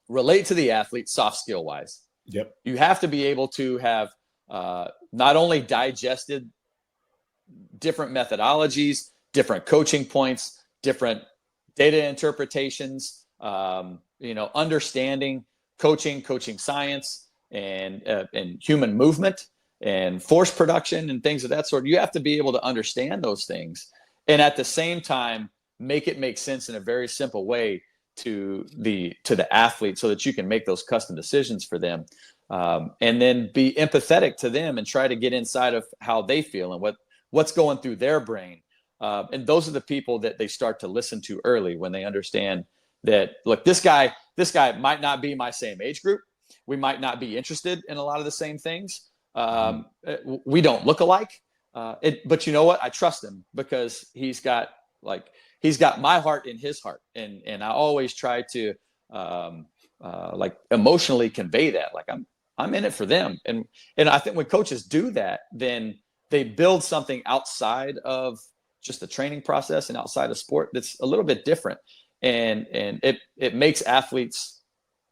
A: relate to the athlete soft skill wise.
B: Yep.
A: You have to be able to have not only digested different methodologies, different coaching points, different data interpretations, understanding coaching science and human movement and force production and things of that sort. You have to be able to understand those things, and at the same time make it make sense in a very simple way to the athlete, so that you can make those custom decisions for them, and then be empathetic to them and try to get inside of how they feel and what's going through their brain. And those are the people that they start to listen to early, when they understand that, look, this guy might not be my same age group. We might not be interested in a lot of the same things. We don't look alike. But you know what? I trust him because he's got my heart in his heart. And I always try to emotionally convey that. Like I'm in it for them. And I think when coaches do that, then they build something outside of just the training process and outside of sport that's a little bit different. And it makes athletes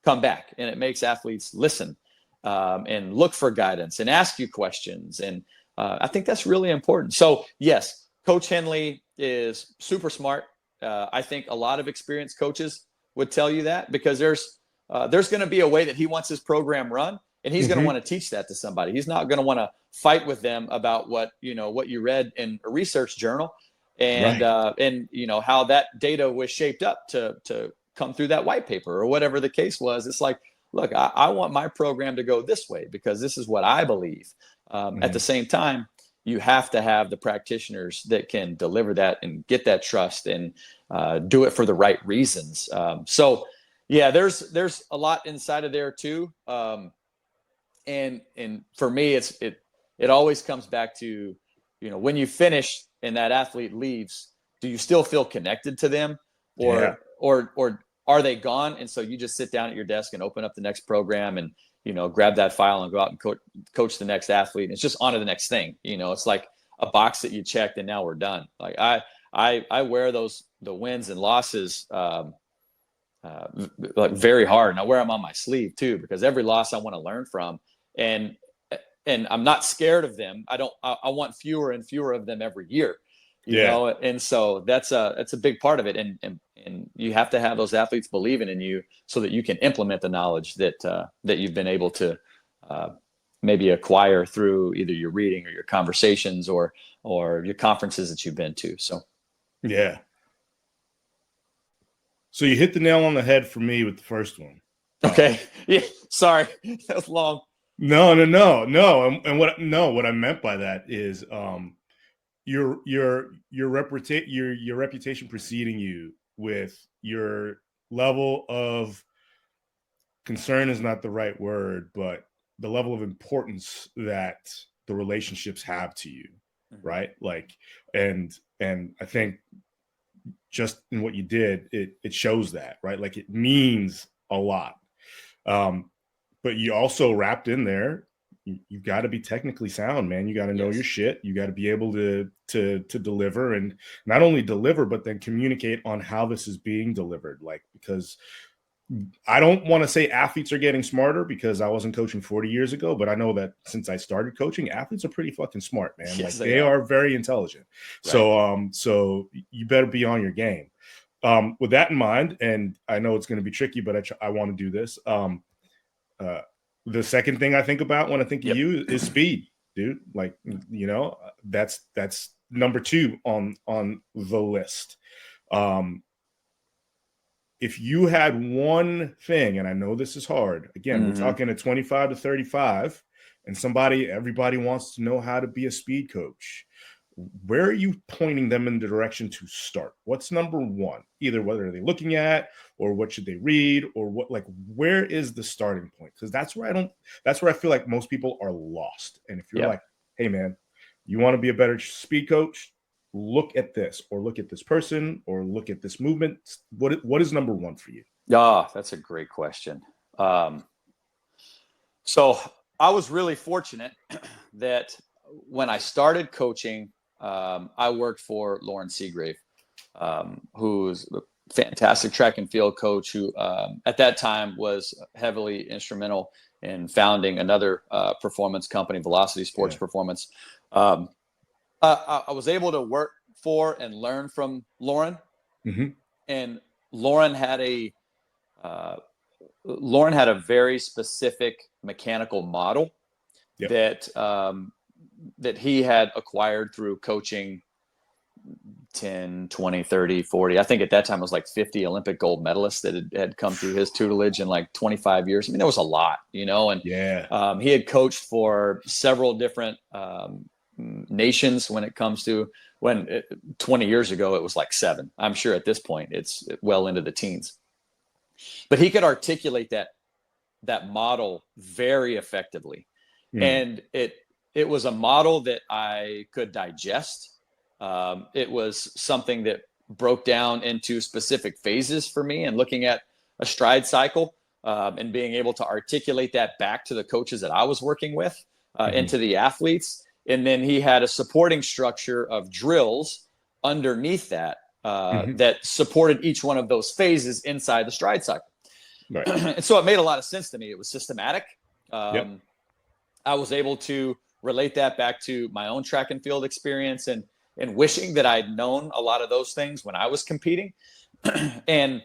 A: come back, and it makes athletes listen and look for guidance and ask you questions. And I think that's really important. So yes, Coach Henley is super smart. I think a lot of experienced coaches would tell you that, because there's going to be a way that he wants his program run, and he's going to want to teach that to somebody. He's not going to want to fight with them about what you read in a research journal and how that data was shaped up to come through that white paper or whatever the case was. It's like, look, I want my program to go this way because this is what I believe. At the same time, you have to have the practitioners that can deliver that and get that trust and do it for the right reasons. So yeah, there's a lot inside of there too. And for me, it always comes back to, when you finish and that athlete leaves, do you still feel connected to them, or are they gone? And so you just sit down at your desk and open up the next program and, grab that file and go out and coach the next athlete. And it's just on to the next thing. It's like a box that you checked and now we're done. Like I wear the wins and losses, like very hard. And I wear them on my sleeve too, because every loss I want to learn from, and I'm not scared of them. I want fewer and fewer of them every year, you know? And so that's a big part of it. And you have to have those athletes believing in you so that you can implement the knowledge that you've been able to, maybe acquire through either your reading or your conversations or your conferences that you've been to. So,
B: yeah. So you hit the nail on the head for me with the first one.
A: Okay. Yeah. Sorry. That was long.
B: No. And what I meant by that is, your reputation preceding you with your level of concern is not the right word, but the level of importance that the relationships have to you. Mm-hmm. Right. Like, and I think just in what you did, it shows that, right? Like, it means a lot. But you also wrapped in there, you've got to be technically sound, man. You got to know your shit. You got to be able to deliver, and not only deliver, but then communicate on how this is being delivered. Like, because I don't want to say athletes are getting smarter, because I wasn't coaching 40 years ago, but I know that since I started coaching, athletes are pretty fucking smart, man. Yes, like, they are very intelligent. Right. So you better be on your game. With that in mind, and I know it's going to be tricky, but I want to do this. The second thing I think about when I think of you is speed, dude. Like, that's number 2 on the list. If you had one thing, and I know this is hard, again, we're talking at 25 to 35, and everybody wants to know how to be a speed coach. Where are you pointing them in the direction to start? What's number 1? Either what are they looking at, or what should they read, or where is the starting point? Because that's where I feel like most people are lost. And if you're like, hey man, you want to be a better speed coach, look at this, or look at this person, or look at this movement. What is number 1 for you?
A: That's a great question. So I was really fortunate that when I started coaching, I worked for Lauren Seagrave, who's a fantastic track and field coach who, at that time, was heavily instrumental in founding another performance company, Velocity Sports Performance. I was able to work for and learn from Lauren, and Lauren had a very specific mechanical model that he had acquired through coaching 10, 20, 30, 40. I think at that time it was like 50 Olympic gold medalists that had come through his tutelage in like 25 years. I mean, there was a lot, and he had coached for several different nations when it comes to 20 years ago, it was like 7. I'm sure at this point it's well into the teens, but he could articulate that model very effectively. And it was a model that I could digest. It was something that broke down into specific phases for me, and looking at a stride cycle, and being able to articulate that back to the coaches that I was working with, and to the athletes. And then he had a supporting structure of drills underneath that, that supported each one of those phases inside the stride cycle. Right. And so it made a lot of sense to me. It was systematic. I was able to relate that back to my own track and field experience, and wishing that I'd known a lot of those things when I was competing. And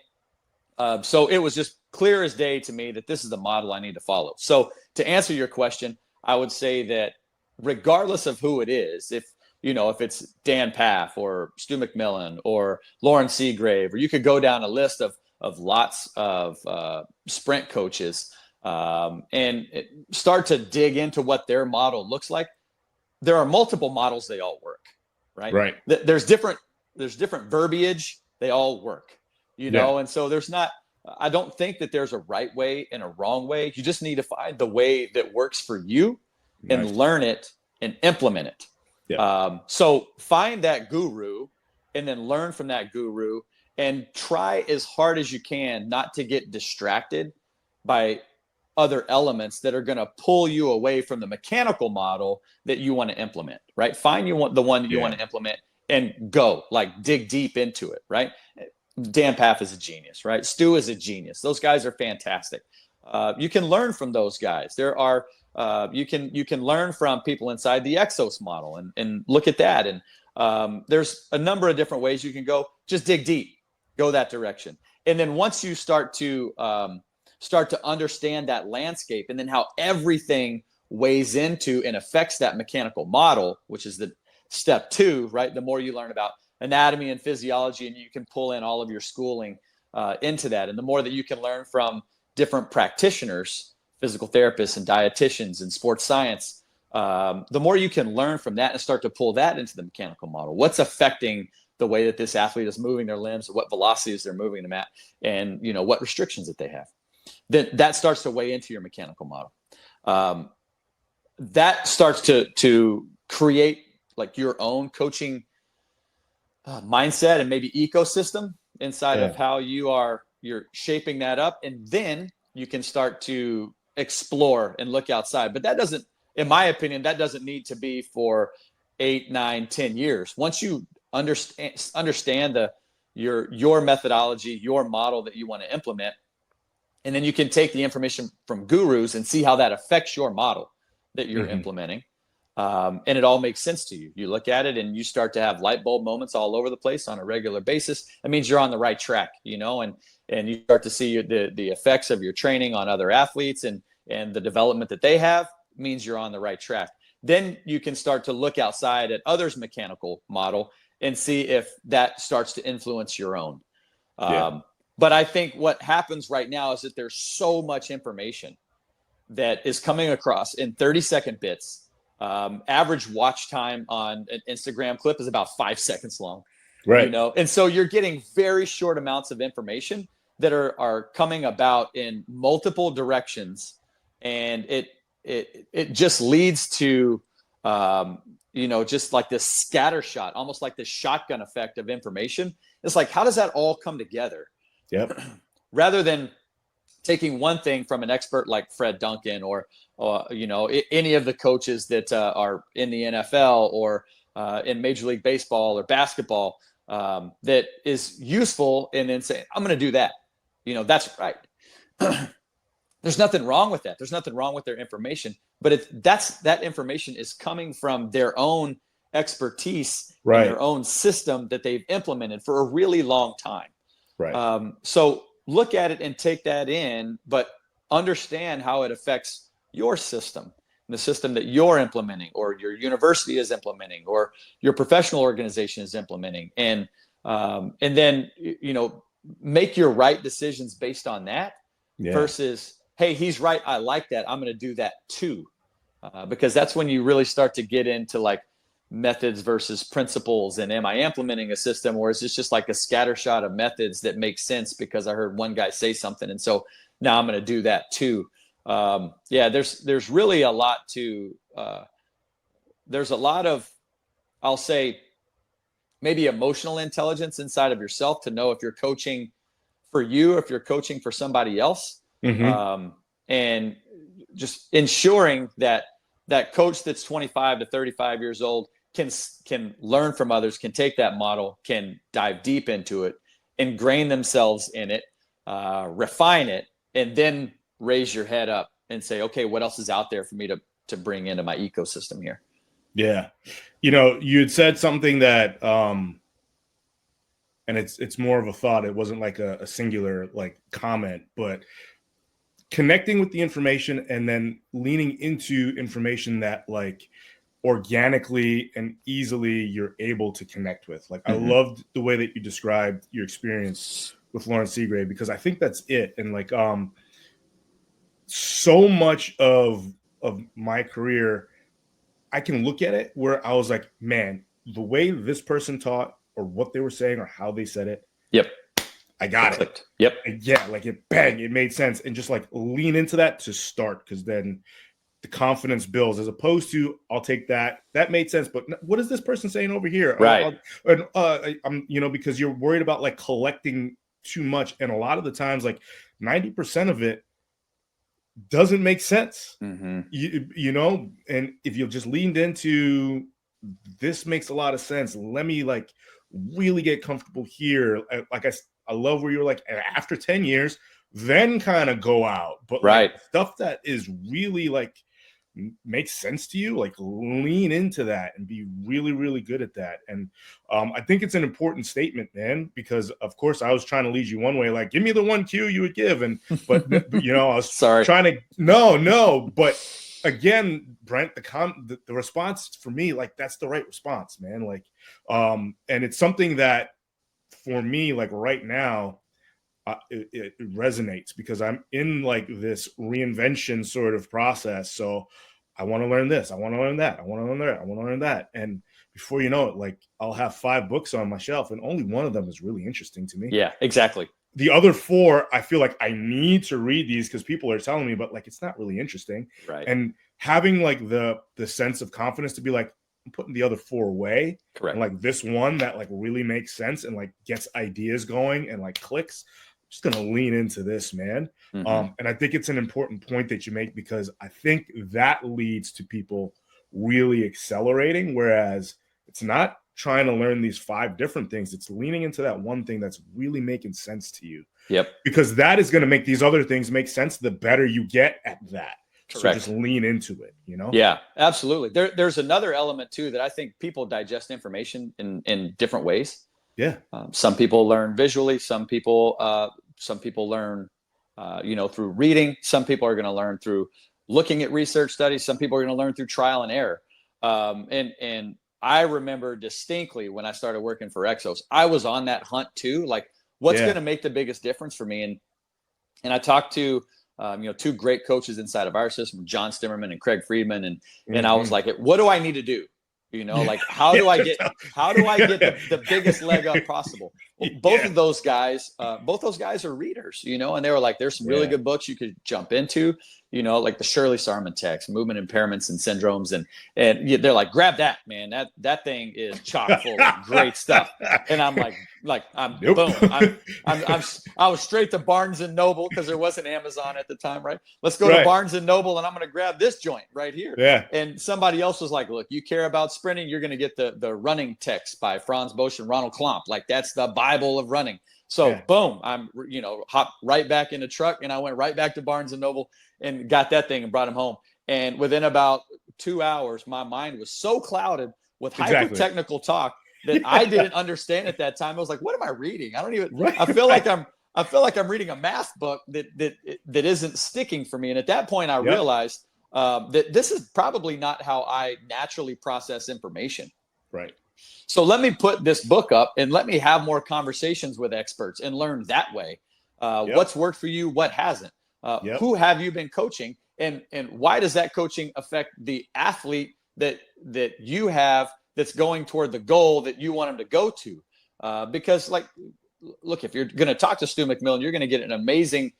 A: so it was just clear as day to me that this is the model I need to follow. So to answer your question, I would say that regardless of who it is, if it's Dan Paff or Stu McMillan or Lauren Seagrave, or you could go down a list of lots of sprint coaches, and start to dig into what their model looks like. There are multiple models. They all work, right? There's different verbiage. They all work, and so there's not I don't think that there's a right way and a wrong way. You just need to find the way that works for you and
B: Nice.
A: learn it and implement it.
B: Yeah.
A: So find that guru and then learn from that guru and try as hard as you can not to get distracted by other elements that are going to pull you away from the mechanical model that you want to implement, right? Find the one that you want to implement and go, like, dig deep into it, right? Dan Paff is a genius, right? Stu is a genius. Those guys are fantastic. You can learn from those guys. There are you can learn from people inside the Exos model and look at that. And there's a number of different ways you can go. Just dig deep, go that direction. And then once you start to understand that landscape and then how everything weighs into and affects that mechanical model, which is the step 2, right? The more you learn about anatomy and physiology, and you can pull in all of your schooling into that. And the more that you can learn from different practitioners, physical therapists and dietitians and sports science, the more you can learn from that and start to pull that into the mechanical model. What's affecting the way that this athlete is moving their limbs, what velocities they're moving them at, and what restrictions that they have. Then that starts to weigh into your mechanical model. That starts to create like your own coaching mindset and maybe ecosystem inside of how you're shaping that up. And then you can start to explore and look outside. But that doesn't, in my opinion, that doesn't need to be for 8, 9, 10 years. Once you understand your methodology, your model that you want to implement, and then you can take the information from gurus and see how that affects your model that you're implementing. And it all makes sense to you. You look at it and you start to have light bulb moments all over the place on a regular basis. That means you're on the right track, and you start to see the effects of your training on other athletes and the development that they have. Means you're on the right track. Then you can start to look outside at others' mechanical model and see if that starts to influence your own. But I think what happens right now is that there's so much information that is coming across in 30-second bits. Average watch time on an Instagram clip is about 5 seconds long,
B: right?
A: And so you're getting very short amounts of information that are coming about in multiple directions, and it just leads to just like this scatter shot, almost like this shotgun effect of information. It's like, how does that all come together?
B: Yep.
A: Rather than taking one thing from an expert like Fred Duncan or any of the coaches that are in the NFL or in Major League Baseball or basketball that is useful, and then say, I'm going to do that. That's right. There's nothing wrong with that. There's nothing wrong with their information, but that information is coming from their own expertise,
B: right,
A: and their own system that they've implemented for a really long time.
B: Right.
A: So look at it and take that in, but understand how it affects your system, the system that you're implementing, or your university is implementing, or your professional organization is implementing, and then make your right decisions based on that. Versus, hey, he's right, I like that, I'm going to do that too, because that's when you really start to get into like methods versus principles, and am I implementing a system, or is this just like a scattershot of methods that make sense because I heard one guy say something, and so now I'm going to do that too. There's really a lot to there's a lot of, I'll say, maybe emotional intelligence inside of yourself to know if you're coaching for you, if you're coaching for somebody else, and just ensuring that that coach that's 25 to 35 years old can learn from others, can take that model, can dive deep into it, ingrain themselves in it, refine it, and then raise your head up and say, okay, what else is out there for me to bring into my ecosystem here?
B: Yeah. You had said something that, and it's more of a thought. It wasn't like a singular like comment, but connecting with the information and then leaning into information that like organically and easily you're able to connect with. Like, I loved the way that you described your experience with Lawrence Seagrave, because I think that's it. And like, so much of my career, I can look at it where I was like, man, the way this person taught or what they were saying or how they said it.
A: Yep.
B: I got it.
A: Clicked. Yep.
B: And yeah, like it made sense. And just like lean into that to start, because then the confidence builds, as opposed to, I'll take that. That made sense. But what is this person saying over here?
A: Right.
B: I'm, because you're worried about like collecting too much. And a lot of the times, like 90% of it doesn't make sense.
A: Mm-hmm.
B: And if you've just leaned into, this makes a lot of sense, let me like really get comfortable here. Like I love where you're like, after 10 years, then kind of go out. But
A: right.
B: Like stuff that is really like makes sense to you, like lean into that and be really, really good at that. And I think it's an important statement, man, because of course I was trying to lead you one way, like give me the one cue you would give. But I was trying to, no. But again, Brent, the response for me, like that's the right response, man. Like, and it's something that for me, like right now, it resonates, because I'm in like this reinvention sort of process. So I want to learn this, I want to learn that, I want to learn that, I want to learn that. And before you know it, like I'll have 5 books on my shelf and only one of them is really interesting to me.
A: Yeah, exactly.
B: The other 4, I feel like I need to read these because people are telling me, but like it's not really interesting.
A: Right.
B: And having like the sense of confidence to be like, I'm putting the other 4 away.
A: Correct.
B: And like this one that like really makes sense and like gets ideas going and like clicks, just going to lean into this, man.
A: Mm-hmm.
B: And I think it's an important point that you make, because I think that leads to people really accelerating, whereas it's not trying to learn these 5 different things. It's leaning into that one thing that's really making sense to you.
A: Yep.
B: Because that is going to make these other things make sense the better you get at that.
A: Correct.
B: So just lean into it,
A: Yeah, absolutely. There's another element too that I think people digest information in different ways.
B: Yeah.
A: Some people learn visually. Some people learn, through reading. Some people are going to learn through looking at research studies. Some people are going to learn through trial and error. And I remember distinctly when I started working for Exos, I was on that hunt too. Like, what's going to make the biggest difference for me? And I talked to 2 great coaches inside of our system, John Stimmerman and Craig Friedman, and I was like, what do I need to do? Like how do I get the biggest leg up possible? Well, both of those guys are readers, and they were like, there's some really good books you could jump into, like the Shirley Sarman text, Movement Impairments and Syndromes, and they're like, grab that, man, that thing is chock full of great stuff. And I'm boom. I was straight to Barnes and Noble, because there wasn't Amazon at the time, right? Let's go to Barnes and Noble, and I'm going to grab this joint right here.
B: Yeah.
A: And somebody else was like, look, you care about sprinting, you're going to get the running text by Franz Bosch and Ronald Klomp. Like, that's the Bible of running. So boom, I'm, hopped right back in the truck, and I went right back to Barnes and Noble and got that thing and brought him home. And within about 2 hours, my mind was so clouded with hyper-technical talk that I didn't understand at that time. I was like, what am I reading? I don't even, I feel like I'm reading a math book that isn't sticking for me. And at that point I realized that this is probably not how I naturally process information.
B: Right.
A: So let me put this book up and let me have more conversations with experts and learn that way. What's worked for you? What hasn't? Who have you been coaching? And why does that coaching affect the athlete that you have that's going toward the goal that you want them to go to? Because, like, look, if you're going to talk to Stu McMillan, you're going to get an amazing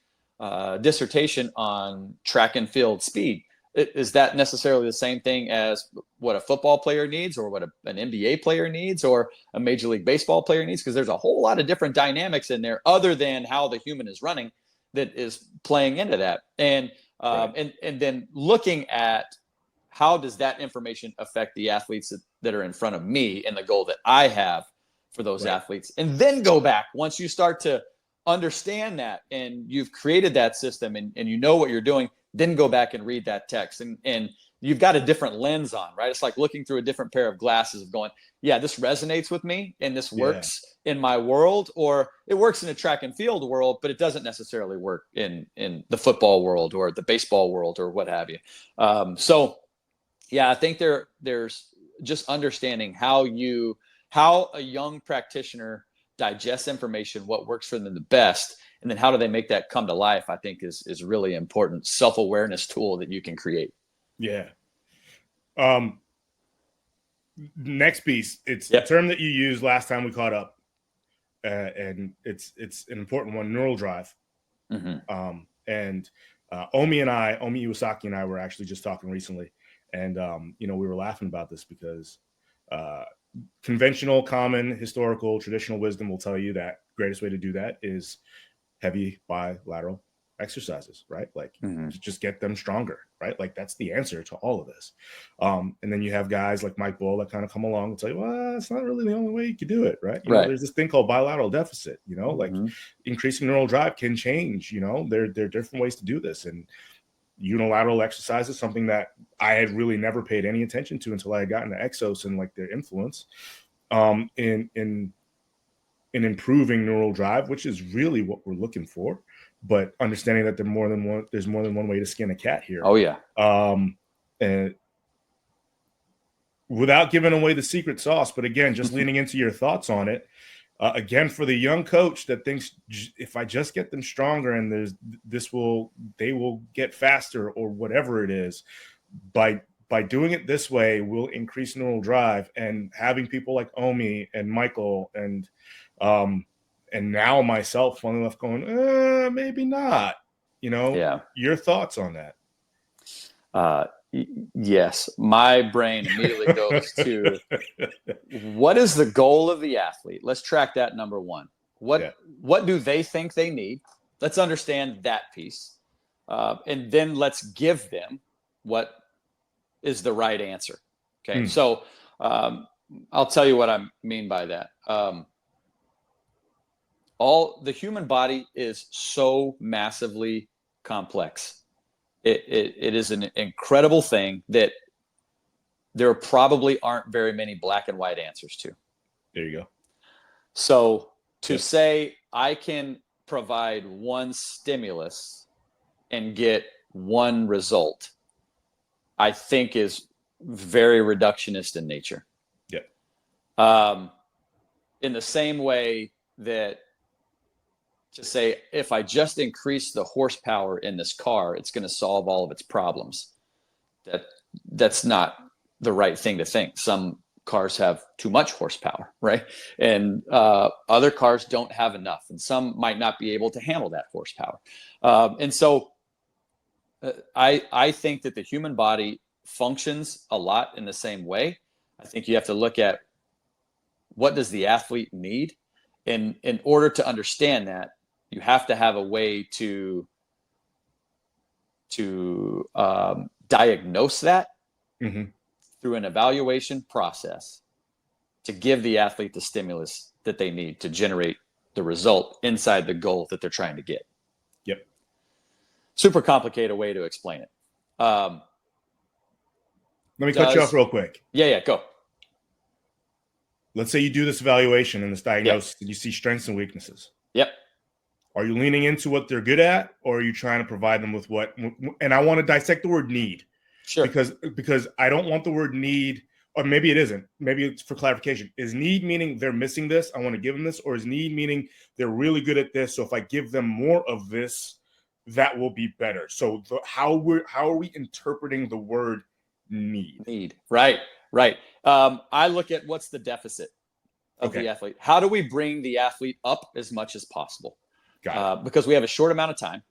A: dissertation on track and field speed. Is that necessarily the same thing as what a football player needs, or what an NBA player needs, or a Major League Baseball player needs? Because there's a whole lot of different dynamics in there other than how the human is running that is playing into that. And and then looking at how does that information affect the athletes that are in front of me and the goal that I have for those athletes. And then go back once you start to understand that and you've created that system and you know what you're doing, then go back and read that text. And you've got a different lens on, right? It's like looking through a different pair of glasses of going, yeah, this resonates with me and this works in my world, or it works in a track and field world, but it doesn't necessarily work in the football world or the baseball world or what have you. So yeah, I think there's just understanding how a young practitioner digests information, what works for them the best, and then how do they make that come to life, I think is really important self-awareness tool that you can create.
B: Yeah. Next piece, it's a term that you used last time we caught up. and it's an important one, neural drive.
A: Mm-hmm.
B: And Omi Iwasaki and I were actually just talking recently, and we were laughing about this because conventional, common, historical, traditional wisdom will tell you that greatest way to do that is heavy bilateral exercises, right? Like just get them stronger, right? Like that's the answer to all of this. And then you have guys like Mike Bull that kind of come along and tell you, well, it's not really the only way you could do it, right? There's this thing called bilateral deficit, like increasing neural drive can change, there are different ways to do this. And unilateral exercise is something that I had really never paid any attention to until I had gotten to Exos and like their influence in improving neural drive, which is really what we're looking for. But understanding that there's more than one way to skin a cat here.
A: Oh yeah.
B: And without giving away the secret sauce, but again, just leaning into your thoughts on it. Again, for the young coach that thinks if I just get them stronger and they will get faster or whatever it is, by doing it this way, we'll increase neural drive. And having people like Omi and Michael and now myself finally left going, maybe not. Your thoughts on that?
A: Yes, my brain immediately goes to what is the goal of the athlete? Let's track that, number one. What do they think they need? Let's understand that piece. And then let's give them what is the right answer. Okay. So I'll tell you what I mean by that. The human body is so massively complex. It is an incredible thing that there probably aren't very many black and white answers to.
B: There you go.
A: So to say I can provide one stimulus and get one result, I think is very reductionist in nature.
B: Yeah.
A: In the same way that to say, if I just increase the horsepower in this car, it's going to solve all of its problems. That's not the right thing to think. Some cars have too much horsepower, right? And other cars don't have enough, and some might not be able to handle that horsepower. And so I think that the human body functions a lot in the same way. I think you have to look at what does the athlete need? And in order to understand that, you have to have a way to diagnose that through an evaluation process to give the athlete the stimulus that they need to generate the result inside the goal that they're trying to get.
B: Yep.
A: Super complicated way to explain it.
B: Let me cut you off real quick.
A: Yeah, go.
B: Let's say you do this evaluation and this diagnosis and you see strengths and weaknesses.
A: Yep.
B: Are you leaning into what they're good at, or are you trying to provide them with what? And I want to dissect the word need.
A: Sure.
B: Because I don't want the word need, or maybe it isn't. Maybe it's for clarification. Is need meaning they're missing this, I want to give them this, or is need meaning they're really good at this, so if I give them more of this, that will be better? So how are we interpreting the word need?
A: Need. Right. I look at what's the deficit of the athlete. How do we bring the athlete up as much as possible? Because we have a short amount of time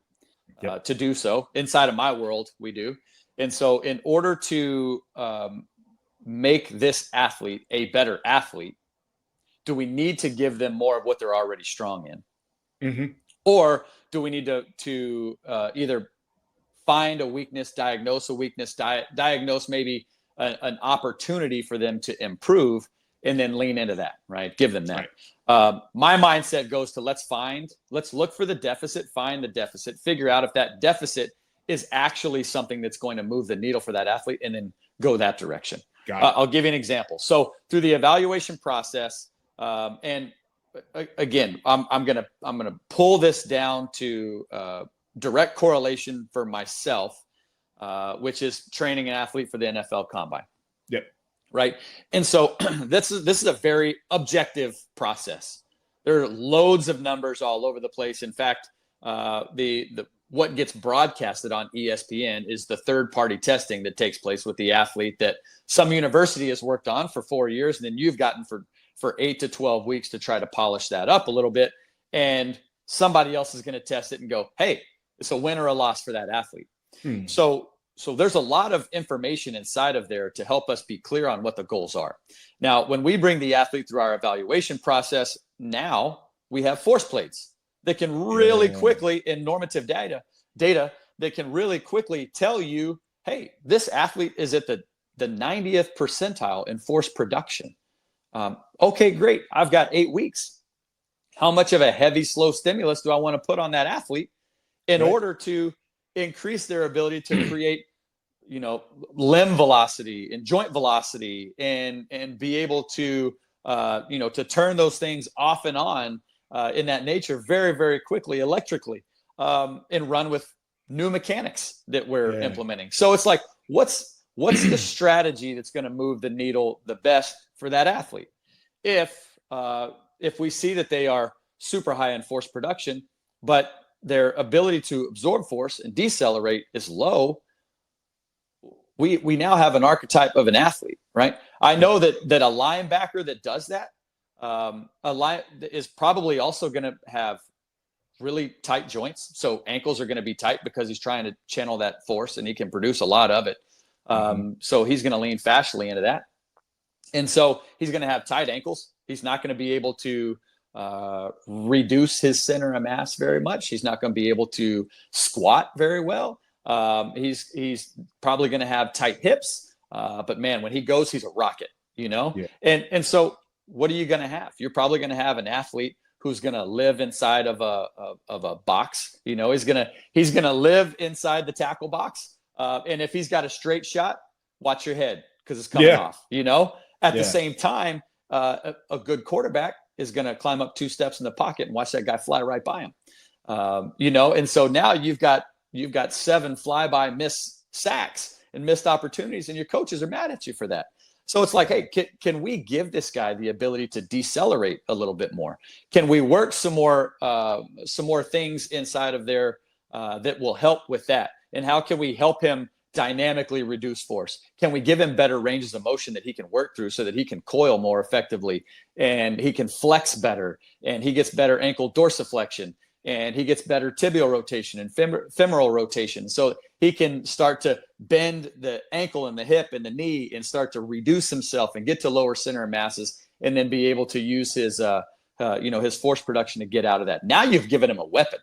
A: to do so. Inside of my world, we do. And so in order to make this athlete a better athlete, do we need to give them more of what they're already strong in? Or do we need to either find a weakness, diagnose a weakness, diagnose maybe an opportunity for them to improve, and then lean into that, right? Give them that. Right. My mindset goes to let's look for the deficit, find the deficit, figure out if that deficit is actually something that's going to move the needle for that athlete, and then go that direction. I'll give you an example. So through the evaluation process, and again, I'm gonna pull this down to direct correlation for myself, which is training an athlete for the NFL Combine.
B: Yep.
A: Right. And so this is a very objective process. There are loads of numbers all over the place. In fact, what gets broadcasted on ESPN is the third-party testing that takes place with the athlete that some university has worked on for 4 years, and then you've gotten for for 8 to 12 weeks to try to polish that up a little bit. And somebody else is going to test it and go, hey, it's a win or a loss for that athlete. So there's a lot of information inside of there to help us be clear on what the goals are. Now, when we bring the athlete through our evaluation process, now we have force plates that can really quickly, in normative data that can really quickly tell you, hey, this athlete is at the 90th percentile in force production. Okay, great. I've got 8 weeks. How much of a heavy, slow stimulus do I want to put on that athlete in order to increase their ability to create, limb velocity and joint velocity and be able to, to turn those things off and on in that nature very, very quickly, electrically, and run with new mechanics that we're implementing. So it's like, what's the strategy that's going to move the needle the best for that athlete? If we see that they are super high in force production, but their ability to absorb force and decelerate is low, we now have an archetype of an athlete, right? I know that a linebacker that does that is probably also going to have really tight joints. So ankles are going to be tight because he's trying to channel that force and he can produce a lot of it. So he's going to lean fascially into that. And so he's going to have tight ankles. He's not going to be able to reduce his center of mass very much. He's not going to be able to squat very well. He's probably going to have tight hips. But man, when he goes, he's a rocket, And so what are you going to have? You're probably going to have an athlete who's going to live inside of a box. He's going to live inside the tackle box. And if he's got a straight shot, watch your head because it's coming off, At the same time, a good quarterback is going to climb up 2 steps in the pocket and watch that guy fly right by him. And so now you've got 7 flyby missed sacks and missed opportunities, and your coaches are mad at you for that. So it's like, hey, can we give this guy the ability to decelerate a little bit more? Can we work some more things inside of there that will help with that? And how can we help him dynamically reduce force? Can we give him better ranges of motion that he can work through so that he can coil more effectively and he can flex better and he gets better ankle dorsiflexion and he gets better tibial rotation and femoral rotation, so he can start to bend the ankle and the hip and the knee and start to reduce himself and get to lower center of masses and then be able to use his his force production to get out of that. Now you've given him a weapon.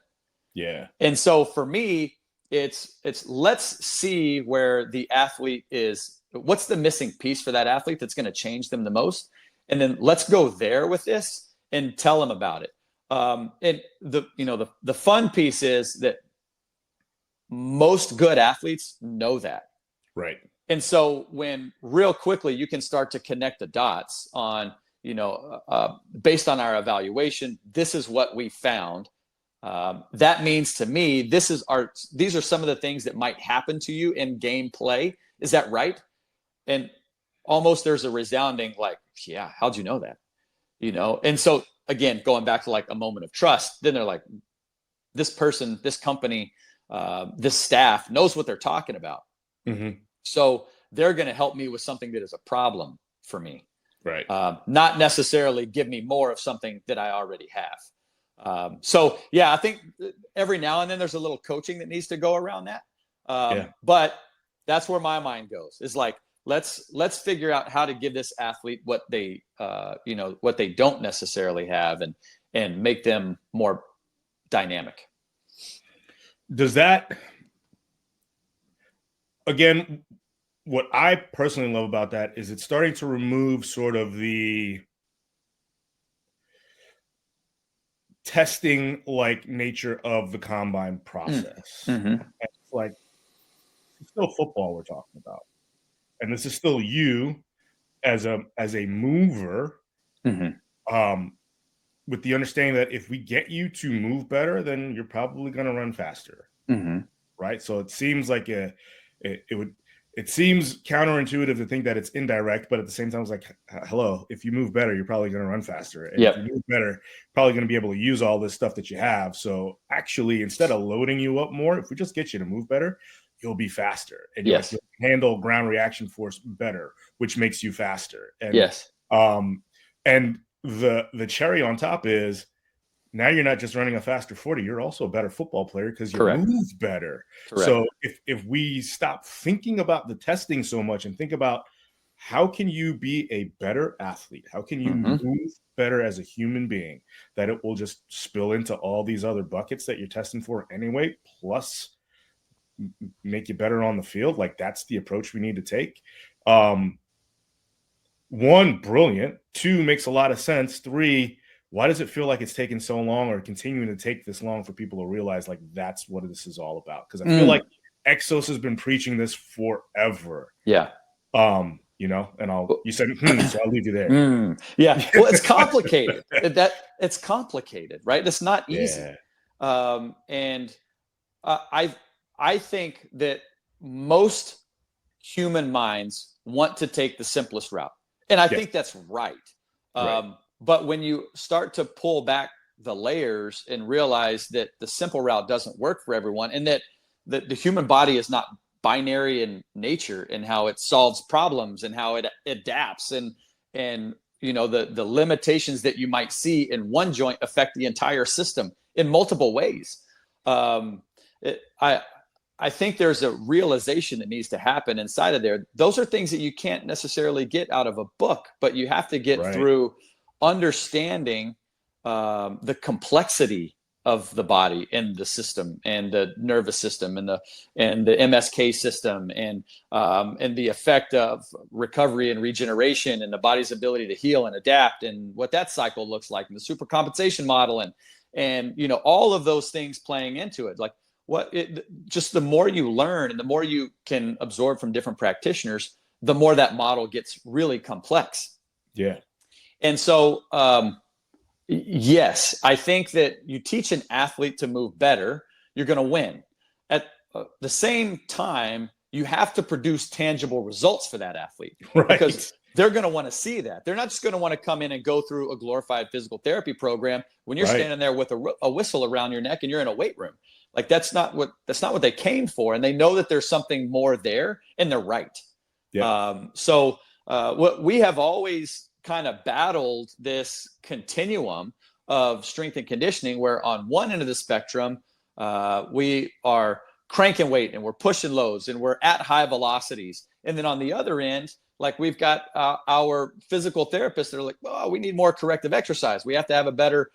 A: Yeah. And so for me, it's let's see where the athlete is. What's the missing piece for that athlete that's going to change them the most? And then let's go there with this and tell them about it. And the fun piece is that most good athletes know that. Right. And so when real quickly you can start to connect the dots on, based on our evaluation, this is what we found. That means to me, these are some of the things that might happen to you in game play. Is that right? And almost there's a resounding like, yeah, how'd you know that? And so again, going back to like a moment of trust, then they're like, this person, this company, this staff knows what they're talking about. Mm-hmm. So they're going to help me with something that is a problem for me. Right. Not necessarily give me more of something that I already have. So yeah, I think every now and then there's a little coaching that needs to go around that. But that's where my mind goes. Is like, let's figure out how to give this athlete what they don't necessarily have and make them more dynamic.
B: Does that, again, what I personally love about that is it's starting to remove sort of the testing like nature of the combine process. Mm-hmm. It's like, it's still football we're talking about. And this is still you as a mover, mm-hmm. With the understanding that if we get you to move better, then you're probably going to run faster. Mm-hmm. Right. So it seems like it seems counterintuitive to think that it's indirect, but at the same time, it's like, hello, if you move better, you're probably going to run faster. And if you move better, you're probably going to be able to use all this stuff that you have. So actually, instead of loading you up more, if we just get you to move better, you'll be faster. And you'll handle ground reaction force better, which makes you faster. And, and the cherry on top is now you're not just running a faster 40, you're also a better football player because you
A: Correct.
B: move better.
A: Correct.
B: So if we stop thinking about the testing so much and think about how can you be a better athlete, how can you
A: Mm-hmm.
B: move better as a human being, that it will just spill into all these other buckets that you're testing for anyway, plus make you better on the field. Like, that's the approach we need to take. One, brilliant. Two, makes a lot of sense. Three, why does it feel like it's taking so long or continuing to take this long for people to realize like that's what this is all about? Because I feel like Exos has been preaching this forever.
A: Yeah.
B: You know, and you said, so I'll leave you there.
A: Yeah. Well, it's complicated. It's complicated, right? It's not easy.
B: Yeah.
A: And I think that most human minds want to take the simplest route. And I think that's right. But when you start to pull back the layers and realize that the simple route doesn't work for everyone, and that the human body is not binary in nature and how it solves problems and how it adapts, and you know, the limitations that you might see in one joint affect the entire system in multiple ways. I think there's a realization that needs to happen inside of there. Those are things that you can't necessarily get out of a book, but you have to get through understanding the complexity of the body and the system and the nervous system and the MSK system and the effect of recovery and regeneration and the body's ability to heal and adapt and what that cycle looks like, and the supercompensation model and you know, all of those things playing into it. Like, just the more you learn and the more you can absorb from different practitioners, the more that model gets really complex.
B: Yeah.
A: And so, yes, I think that you teach an athlete to move better, you're going to win. At the same time, you have to produce tangible results for that athlete, because they're going to want to see that. They're not just going to want to come in and go through a glorified physical therapy program when you're standing there with a whistle around your neck and you're in a weight room. Like, that's not what they came for. And they know that there's something more there, and they're right.
B: Yeah.
A: So what we have always kind of battled this continuum of strength and conditioning, where on one end of the spectrum, we are cranking weight and we're pushing loads and we're at high velocities. And then on the other end, like, we've got our physical therapists that are like, oh, we need more corrective exercise. We have to have a better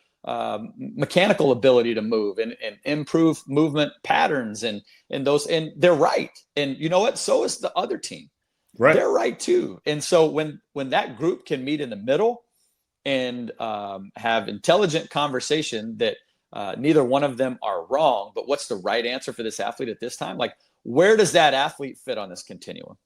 A: mechanical ability to move and improve movement patterns and those, and they're right. And you know what? So is the other team. They're right too. And so when that group can meet in the middle and have intelligent conversation that neither one of them are wrong, but what's the right answer for this athlete at this time? Like, where does that athlete fit on this continuum?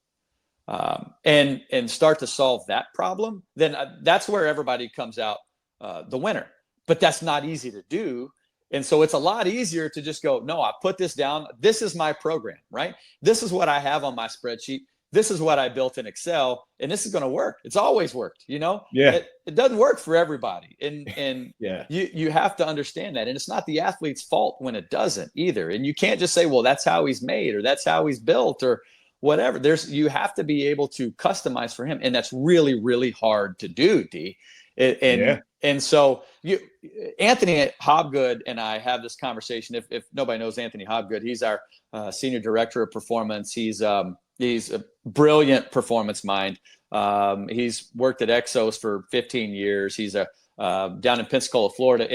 A: And start to solve that problem, then that's where everybody comes out the winner. But that's not easy to do. And so it's a lot easier to just go, no, I put this down. This is my program, right? This is what I have on my spreadsheet. This is what I built in Excel, and this is going to work. It's always worked, you know?
B: Yeah.
A: It doesn't work for everybody. And
B: yeah,
A: you have to understand that. And it's not the athlete's fault when it doesn't either. And you can't just say, well, that's how he's made, or that's how he's built, or whatever. You have to be able to customize for him. And that's really, really hard to do, D. And so Anthony Hobgood and I have this conversation. If nobody knows Anthony Hobgood, he's our senior director of performance. He's a brilliant performance mind. He's worked at Exos for 15 years. He's down in Pensacola, Florida.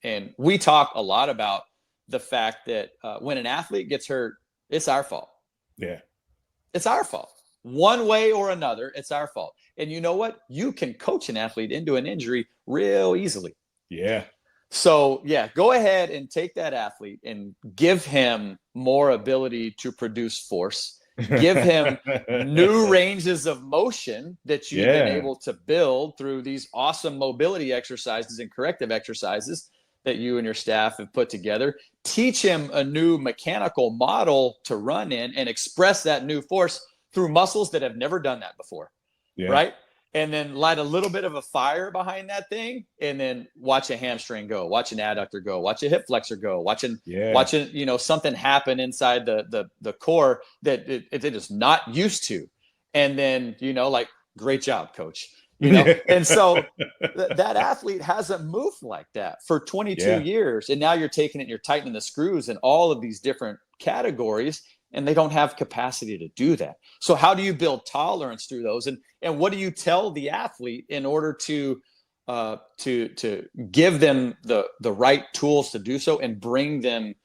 A: And we talk a lot about the fact that when an athlete gets hurt, it's our fault.
B: Yeah.
A: It's our fault. One way or another, it's our fault. And you know what? You can coach an athlete into an injury real easily.
B: Yeah.
A: So, yeah, go ahead and take that athlete and give him more ability to produce force. Give him new ranges of motion that you've been able to build through these awesome mobility exercises and corrective exercises that you and your staff have put together. Teach him a new mechanical model to run in and express that new force through muscles that have never done that before. Right? And then light a little bit of a fire behind that thing, and then watch a hamstring go, watch an adductor go, watch a hip flexor go, watching, you know, something happen inside the core that it is not used to. And then, you know, like, great job, coach. And so that athlete hasn't moved like that for 22 years. And now you're taking it and you're tightening the screws in all of these different categories, and they don't have capacity to do that. So how do you build tolerance through those? And what do you tell the athlete in order to give them the right tools to do so and bring them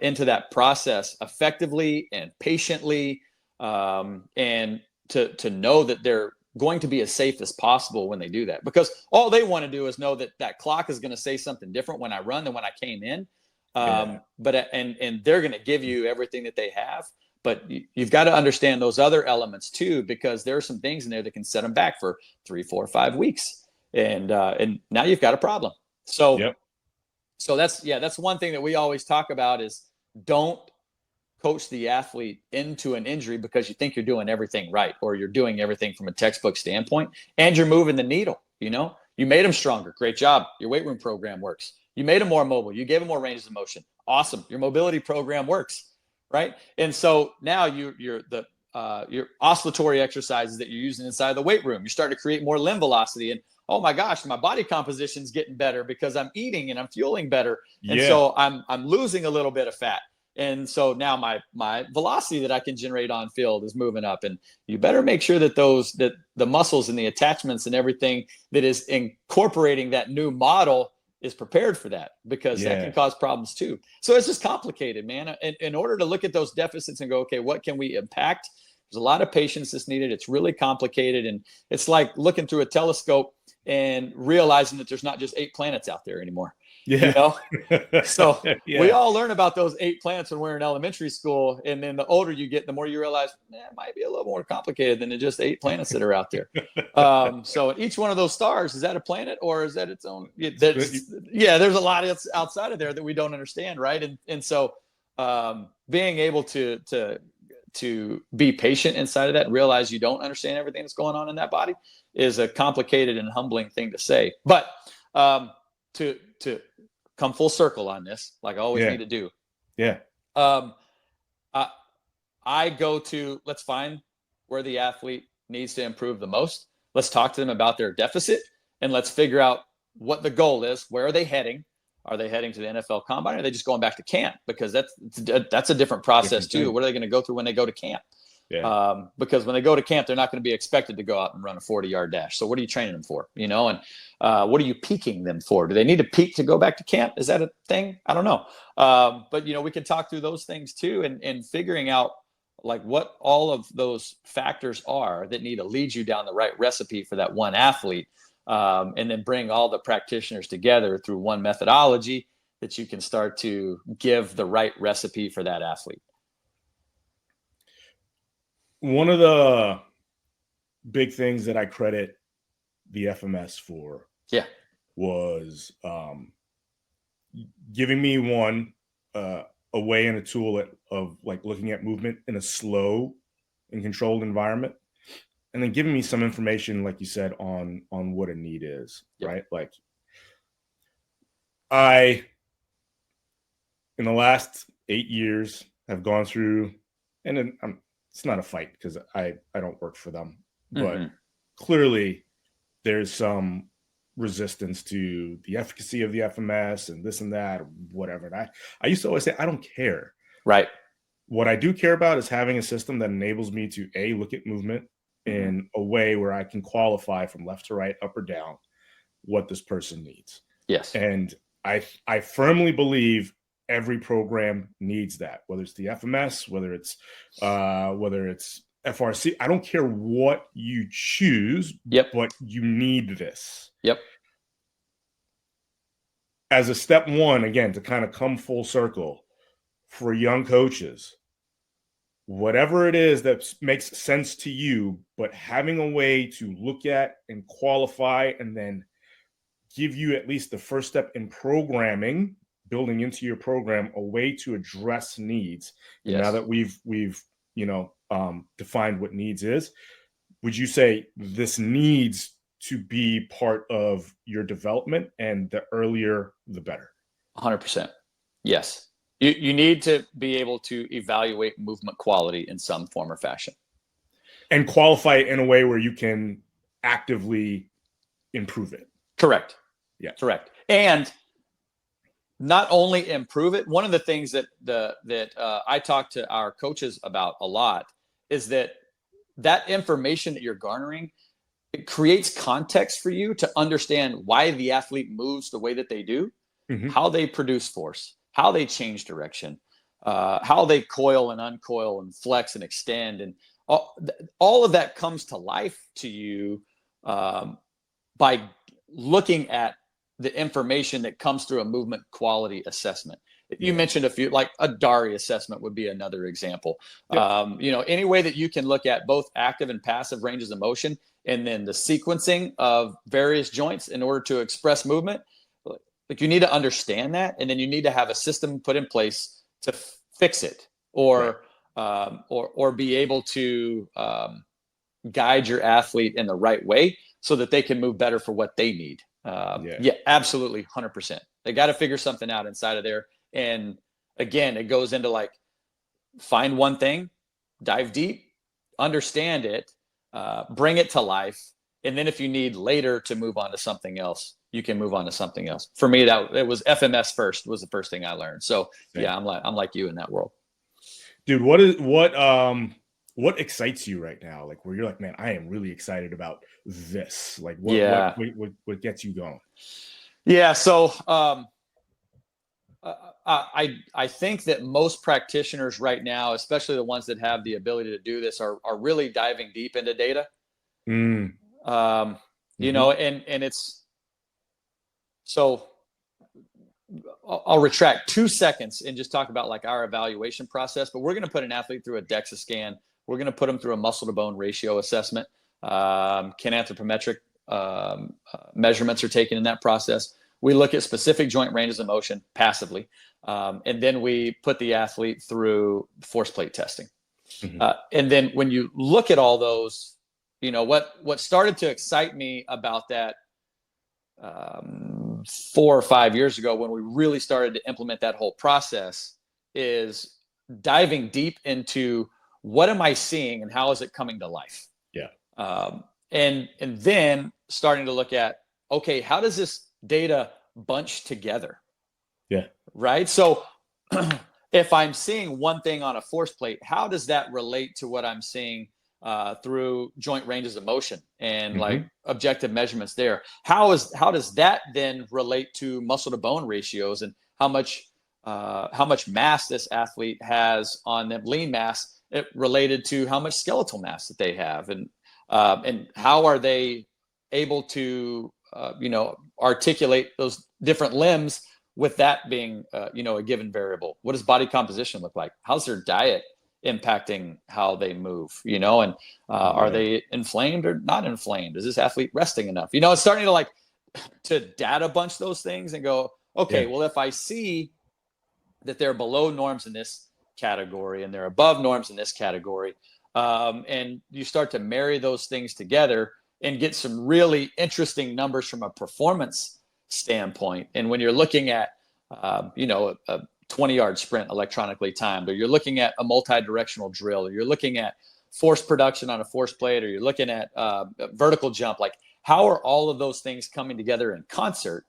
A: into that process effectively and patiently, and to know that they're going to be as safe as possible when they do that? Because all they want to do is know that that clock is going to say something different when I run than when I came in. But they're going to give you everything that they have, but you've got to understand those other elements too, because there are some things in there that can set them back for 3, 4, 5 weeks. And now you've got a problem. So that's one thing that we always talk about is don't coach the athlete into an injury because you think you're doing everything right, or you're doing everything from a textbook standpoint, and you're moving the needle. You made them stronger. Great job. Your weight room program works. You made them more mobile. You gave them more ranges of motion. Awesome. Your mobility program works, right? And so now your oscillatory exercises that you're using inside the weight room, you start to create more limb velocity, and oh my gosh, my body composition's getting better because I'm eating and I'm fueling better. And so I'm losing a little bit of fat. And so now my velocity that I can generate on field is moving up. And you better make sure that the muscles and the attachments and everything that is incorporating that new model is prepared for that, because that can cause problems too. So it's just complicated, man. In order to look at those deficits and go, okay, what can we impact? There's a lot of patience that's needed. It's really complicated. And it's like looking through a telescope and realizing that there's not just 8 planets out there anymore. So we all learn about those 8 planets when we're in elementary school, and then the older you get, the more you realize it might be a little more complicated than just 8 planets that are out there. So each one of those stars, is that a planet or is that its own? There's a lot outside of there that we don't understand, right? And so being able to be patient inside of that and realize you don't understand everything that's going on in that body is a complicated and humbling thing to say. But to come full circle on this, like I always need to do. I go to, let's find where the athlete needs to improve the most. Let's talk to them about their deficit, and let's figure out what the goal is. Where are they heading? Are they heading to the NFL Combine? Or are they just going back to camp? Because that's a different process too. What are they going to go through when they go to camp? Because when they go to camp, they're not going to be expected to go out and run a 40-yard dash. So what are you training them for? And what are you peaking them for? Do they need to peak to go back to camp? Is that a thing? I don't know. But we can talk through those things too, and figuring out like what all of those factors are that need to lead you down the right recipe for that one athlete. And then bring all the practitioners together through one methodology that you can start to give the right recipe for that athlete.
B: One of the big things that I credit the FMS for was giving me a way and a tool of like looking at movement in a slow and controlled environment. And then giving me some information, like you said, on what a need is, right? Like in the last 8 years, have gone through, and then it's not a fight because I don't work for them, but clearly there's some resistance to the efficacy of the FMS and this and that, or whatever. And I used to always say, I don't care.
A: Right.
B: What I do care about is having a system that enables me to look at movement in a way where I can qualify from left to right, up or down, what this person needs.
A: Yes.
B: And I firmly believe every program needs that, whether it's the FMS, whether it's FRC. I don't care what you choose, but you need this.
A: Yep.
B: As a step one, again, to kind of come full circle for young coaches, whatever it is that makes sense to you, but having a way to look at and qualify and then give you at least the first step in programming, building into your program a way to address needs. Yes. Now that we've defined what needs is, would you say this needs to be part of your development, and the earlier, the better?
A: 100%. Yes. You need to be able to evaluate movement quality in some form or fashion.
B: And qualify it in a way where you can actively improve it.
A: Correct.
B: Yeah.
A: Correct. And not only improve it, one of the things that I talk to our coaches about a lot is that information that you're garnering, it creates context for you to understand why the athlete moves the way that they do, how they produce force, how they change direction, how they coil and uncoil and flex and extend. And all of that comes to life to you by looking at the information that comes through a movement quality assessment. You mentioned a few, like a DARI assessment would be another example. Any way that you can look at both active and passive ranges of motion, and then the sequencing of various joints in order to express movement. Like, you need to understand that, and then you need to have a system put in place to fix it, or be able to guide your athlete in the right way so that they can move better for what they need. Absolutely, 100%. They got to figure something out inside of there. And again, it goes into like, find one thing, dive deep, understand it, bring it to life, and then if you need later to move on to something else, you can move on to something else. For me, it was FMS first was the first thing I learned. So I'm like you in that world.
B: Dude, what excites you right now? Like, where you're like, man, I am really excited about this. Like, what gets you going?
A: Yeah. So I think that most practitioners right now, especially the ones that have the ability to do this, are really diving deep into data. You know, and it's, so I'll retract 2 seconds and just talk about like our evaluation process. But we're going to put an athlete through a DEXA scan. We're going to put them through a muscle to bone ratio assessment. Kinanthropometric measurements are taken in that process. We look at specific joint ranges of motion passively. And then we put the athlete through force plate testing. And then when you look at all those, you know, what started to excite me about that 4 or 5 years ago, when we really started to implement that whole process, is diving deep into what am I seeing and how is it coming to life? And then starting to look at, okay, how does this data bunch together? Right. So if I'm seeing one thing on a force plate, how does that relate to what I'm seeing through joint ranges of motion and like objective measurements there? How does that then relate to muscle to bone ratios, and how much mass this athlete has on them, lean mass, it related to how much skeletal mass that they have, and how are they able to articulate those different limbs with that being a given variable? What does body composition look like? How's their diet impacting how they move, and are they inflamed or not inflamed? Is this athlete resting enough? It's starting to data bunch those things and go, okay, well, if I see that they're below norms in this category and they're above norms in this category, and you start to marry those things together and get some really interesting numbers from a performance standpoint. And when you're looking at a 20-yard sprint electronically timed, or you're looking at a multi-directional drill, or you're looking at force production on a force plate, or you're looking at vertical jump, like, how are all of those things coming together in concert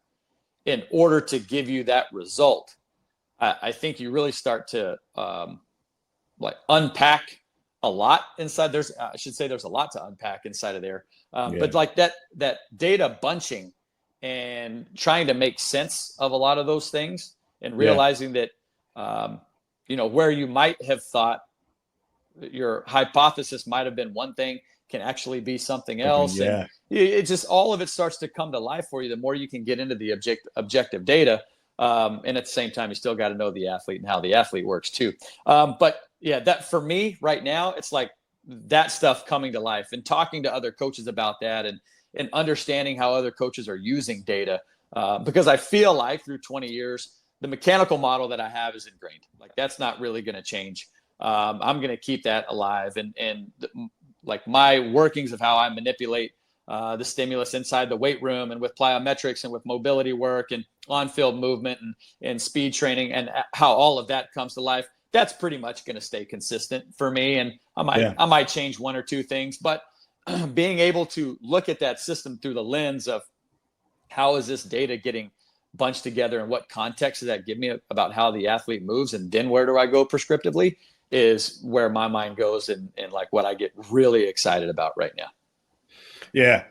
A: in order to give you that result? I think you really start to unpack a lot inside. There's a lot to unpack inside of there. But like that data bunching and trying to make sense of a lot of those things, and realizing that, where you might have thought your hypothesis might have been one thing can actually be something else. And it just, all of it starts to come to life for you the more you can get into the objective data. And at the same time, you still got to know the athlete and how the athlete works too. But yeah, that for me right now, it's like that stuff coming to life, and talking to other coaches about that, and understanding how other coaches are using data. Because I feel like through 20 years, the mechanical model that I have is ingrained. Like, that's not really going to change. I'm going to keep that alive, and like my workings of how I manipulate the stimulus inside the weight room, and with plyometrics, and with mobility work, and on-field movement, and speed training, and how all of that comes to life. That's pretty much going to stay consistent for me. And I might change one or two things, but being able to look at that system through the lens of how is this data getting bunched together and what context does that give me about how the athlete moves, and then where do I go prescriptively, is where my mind goes, and like what I get really excited about right now.
B: Yeah.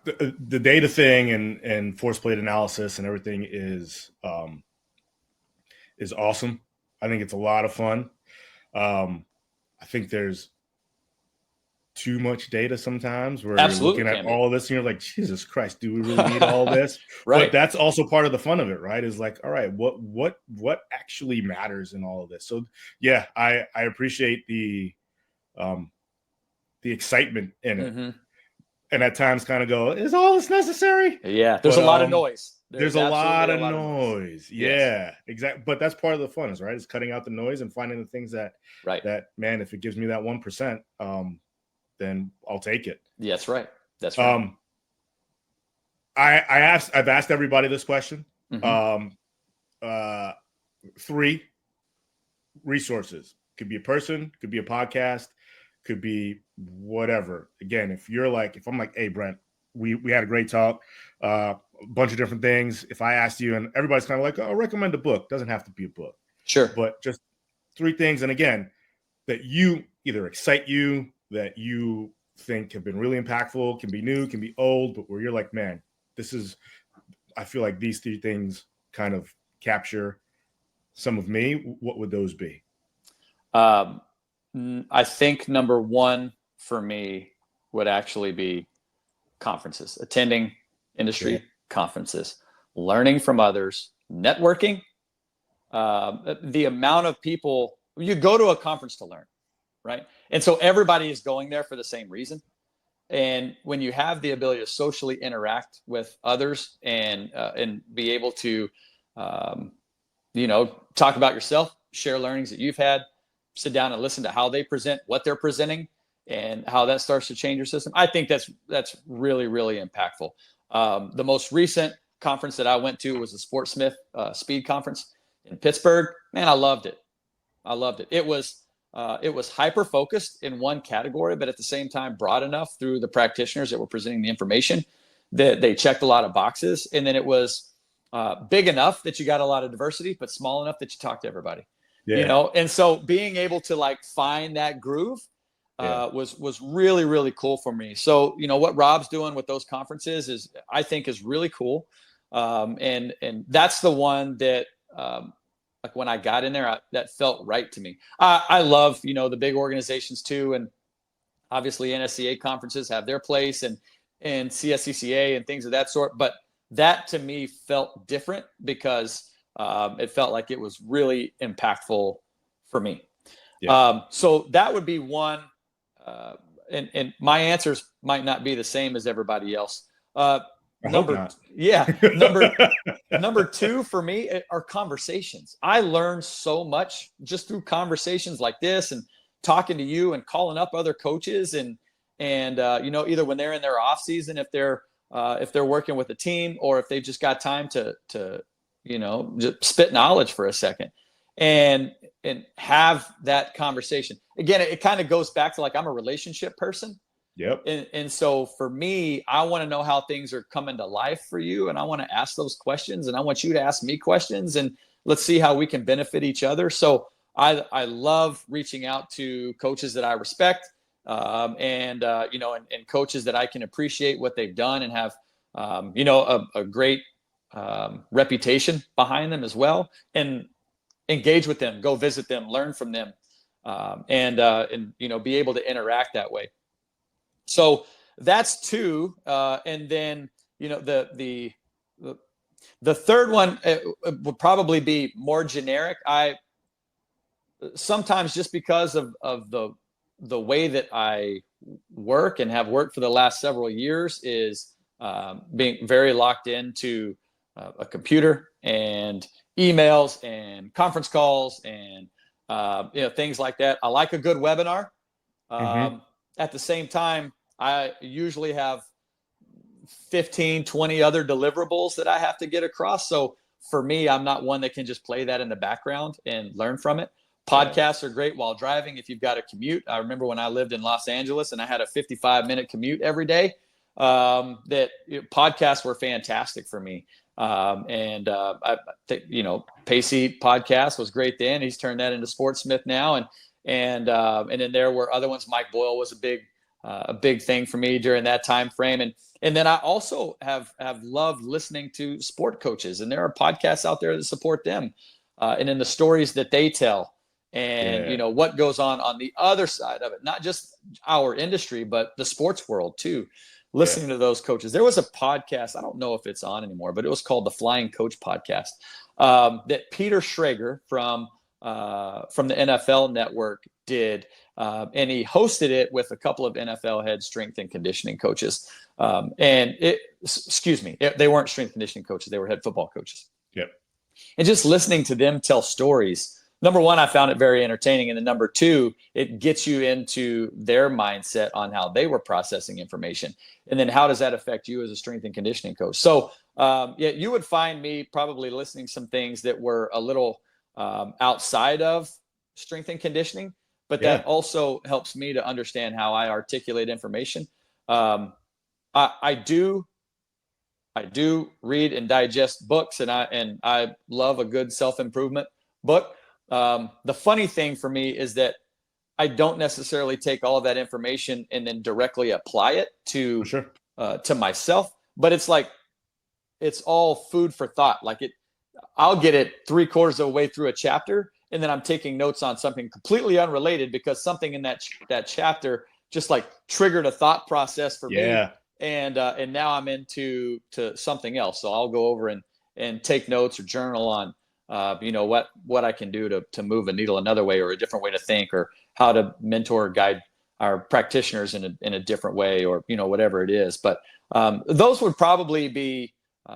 B: The data thing and force plate analysis and everything is awesome. I think it's a lot of fun. I think there's too much data sometimes where
A: Absolutely
B: you're looking at all of this and you're like, Jesus Christ, do we really need all this?
A: Right.
B: But that's also part of the fun of it, right? Is like, all right, what actually matters in all of this? So yeah, I appreciate the excitement in it.
A: Mm-hmm.
B: And at times kind of go, is all this necessary?
A: Yeah, there's a lot of noise.
B: There's a lot of noise. Yeah,
A: yes.
B: Exactly. But that's part of the fun, is right? Is cutting out the noise and finding the things that, that, man, if it gives me that 1%, then I'll take it.
A: Yeah, that's right. That's right.
B: I've asked everybody this question.
A: Mm-hmm.
B: 3 resources. Could be a person, could be a podcast, could be whatever. Again, if I'm like, hey, Brent, we had a great talk, a bunch of different things. If I asked you, and everybody's kind of like, oh, recommend a book. Doesn't have to be a book.
A: Sure.
B: But just 3 things. And again, that you either excite you, that you think have been really impactful, can be new, can be old, but where you're like, man, I feel like these 3 things kind of capture some of me. What would those be?
A: I think number 1 for me would actually be conferences, attending industry conferences, learning from others, networking. The amount of people, you go to a conference to learn, right? And so everybody is going there for the same reason. And when you have the ability to socially interact with others and be able to, talk about yourself, share learnings that you've had, sit down and listen to how they present, what they're presenting, and how that starts to change your system. I think that's really, really impactful. The most recent conference that I went to was the Sportsmith Speed Conference in Pittsburgh. Man, I loved it. It was hyper focused in one category, but at the same time broad enough through the practitioners that were presenting the information that they checked a lot of boxes. And then it was big enough that you got a lot of diversity, but small enough that you talk to everybody. Yeah. And so being able to like find that groove was really, really cool for me. So, what Rob's doing with those conferences I think is really cool. And that's the one that, like when I got in there, that felt right to me. I love, the big organizations too. And obviously NSCA conferences have their place, and CSCCA and things of that sort. But that to me felt different because it felt like it was really impactful for me. Yeah. So that would be one. And my answers might not be the same as everybody else. Number 2 for me are conversations. I learned so much just through conversations like this and talking to you and calling up other coaches and either when they're in their off season, if they're working with a team, or if they've just got time to just spit knowledge for a second and have that conversation. Again, it kind of goes back to like, I'm a relationship person.
B: Yep.
A: And so for me, I want to know how things are coming to life for you. And I want to ask those questions, and I want you to ask me questions, and let's see how we can benefit each other. So I love reaching out to coaches that I respect, and coaches that I can appreciate what they've done and have, a great reputation behind them as well, and engage with them, go visit them, learn from them, and be able to interact that way. So that's 2. And then, the third one would probably be more generic. I sometimes, just because of the way that I work and have worked for the last several years, is being very locked into a computer and emails and conference calls and things like that. I like a good webinar. At the same time, I usually have 15, 20 other deliverables that I have to get across. So for me, I'm not one that can just play that in the background and learn from it. Podcasts are great while driving if you've got a commute. I remember when I lived in Los Angeles and I had a 55-minute commute every day, podcasts were fantastic for me. I think, Pacey podcast was great then. He's turned that into Sportsmith now. And then there were other ones. Mike Boyle was a big thing for me during that time frame. And then I also have loved listening to sport coaches, and there are podcasts out there that support them. And in the stories that they tell, and what goes on the other side of it, not just our industry, but the sports world too. Listening to those coaches. There was a podcast, I don't know if it's on anymore, but it was called the Flying Coach Podcast, that Peter Schrager from the NFL Network did, and he hosted it with a couple of NFL head strength and conditioning coaches. They weren't strength conditioning coaches; they were head football coaches.
B: Yep.
A: And just listening to them tell stories. Number one, I found it very entertaining. And then number two, it gets you into their mindset on how they were processing information. And then how does that affect you as a strength and conditioning coach? So, you would find me probably listening some things that were a little outside of strength and conditioning, but that also helps me to understand how I articulate information. I do read and digest books, and I love a good self-improvement book. The funny thing for me is that I don't necessarily take all of that information and then directly apply it to myself, but it's all food for thought. I'll get it 3/4 of the way through a chapter, and then I'm taking notes on something completely unrelated because something in that chapter just triggered a thought process for me. And now I'm into something else. So I'll go over and take notes or journal on what I can do to move a needle another way, or a different way to think, or how to mentor or guide our practitioners in a different way, or whatever it is. But those would probably be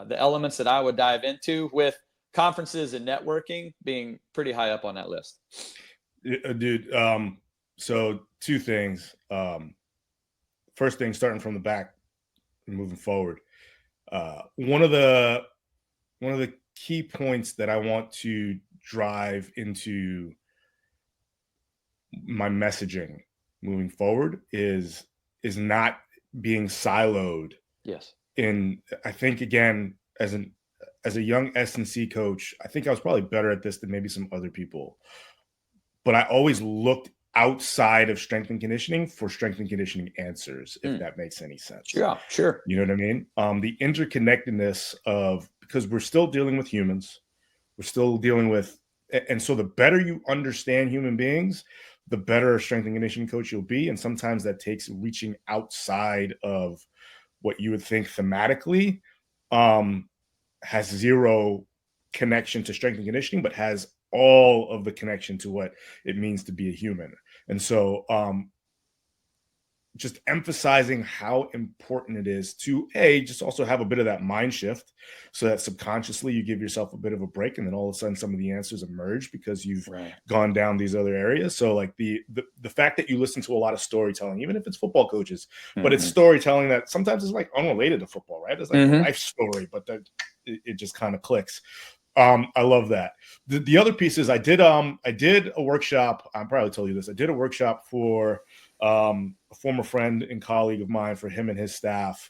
A: the elements that I would dive into, with conferences and networking being pretty high up on that list.
B: Dude, so two things. First thing, starting from the back and moving forward. One of the key points that I want to drive into my messaging moving forward is not being siloed.
A: Yes.
B: I think, again, as a young S&C coach, I think I was probably better at this than maybe some other people, but I always looked outside of strength and conditioning for strength and conditioning answers, if that makes any sense.
A: Yeah, sure.
B: You know what I mean? The interconnectedness because we're still dealing with humans, we're still dealing with, and so the better you understand human beings, the better a strength and conditioning coach you'll be. And sometimes that takes reaching outside of what you would think thematically has zero connection to strength and conditioning, but has all of the connection to what it means to be a human. And so just emphasizing how important it is to just also have a bit of that mind shift, so that subconsciously you give yourself a bit of a break, and then all of a sudden some of the answers emerge because you've gone down these other areas. So the fact that you listen to a lot of storytelling, even if it's football coaches, but it's storytelling that sometimes is unrelated to football, right? It's a life story, but that it just kind of clicks. I love that. The other piece is I did a workshop. I probably told you this. I did a workshop for a former friend and colleague of mine, for him and his staff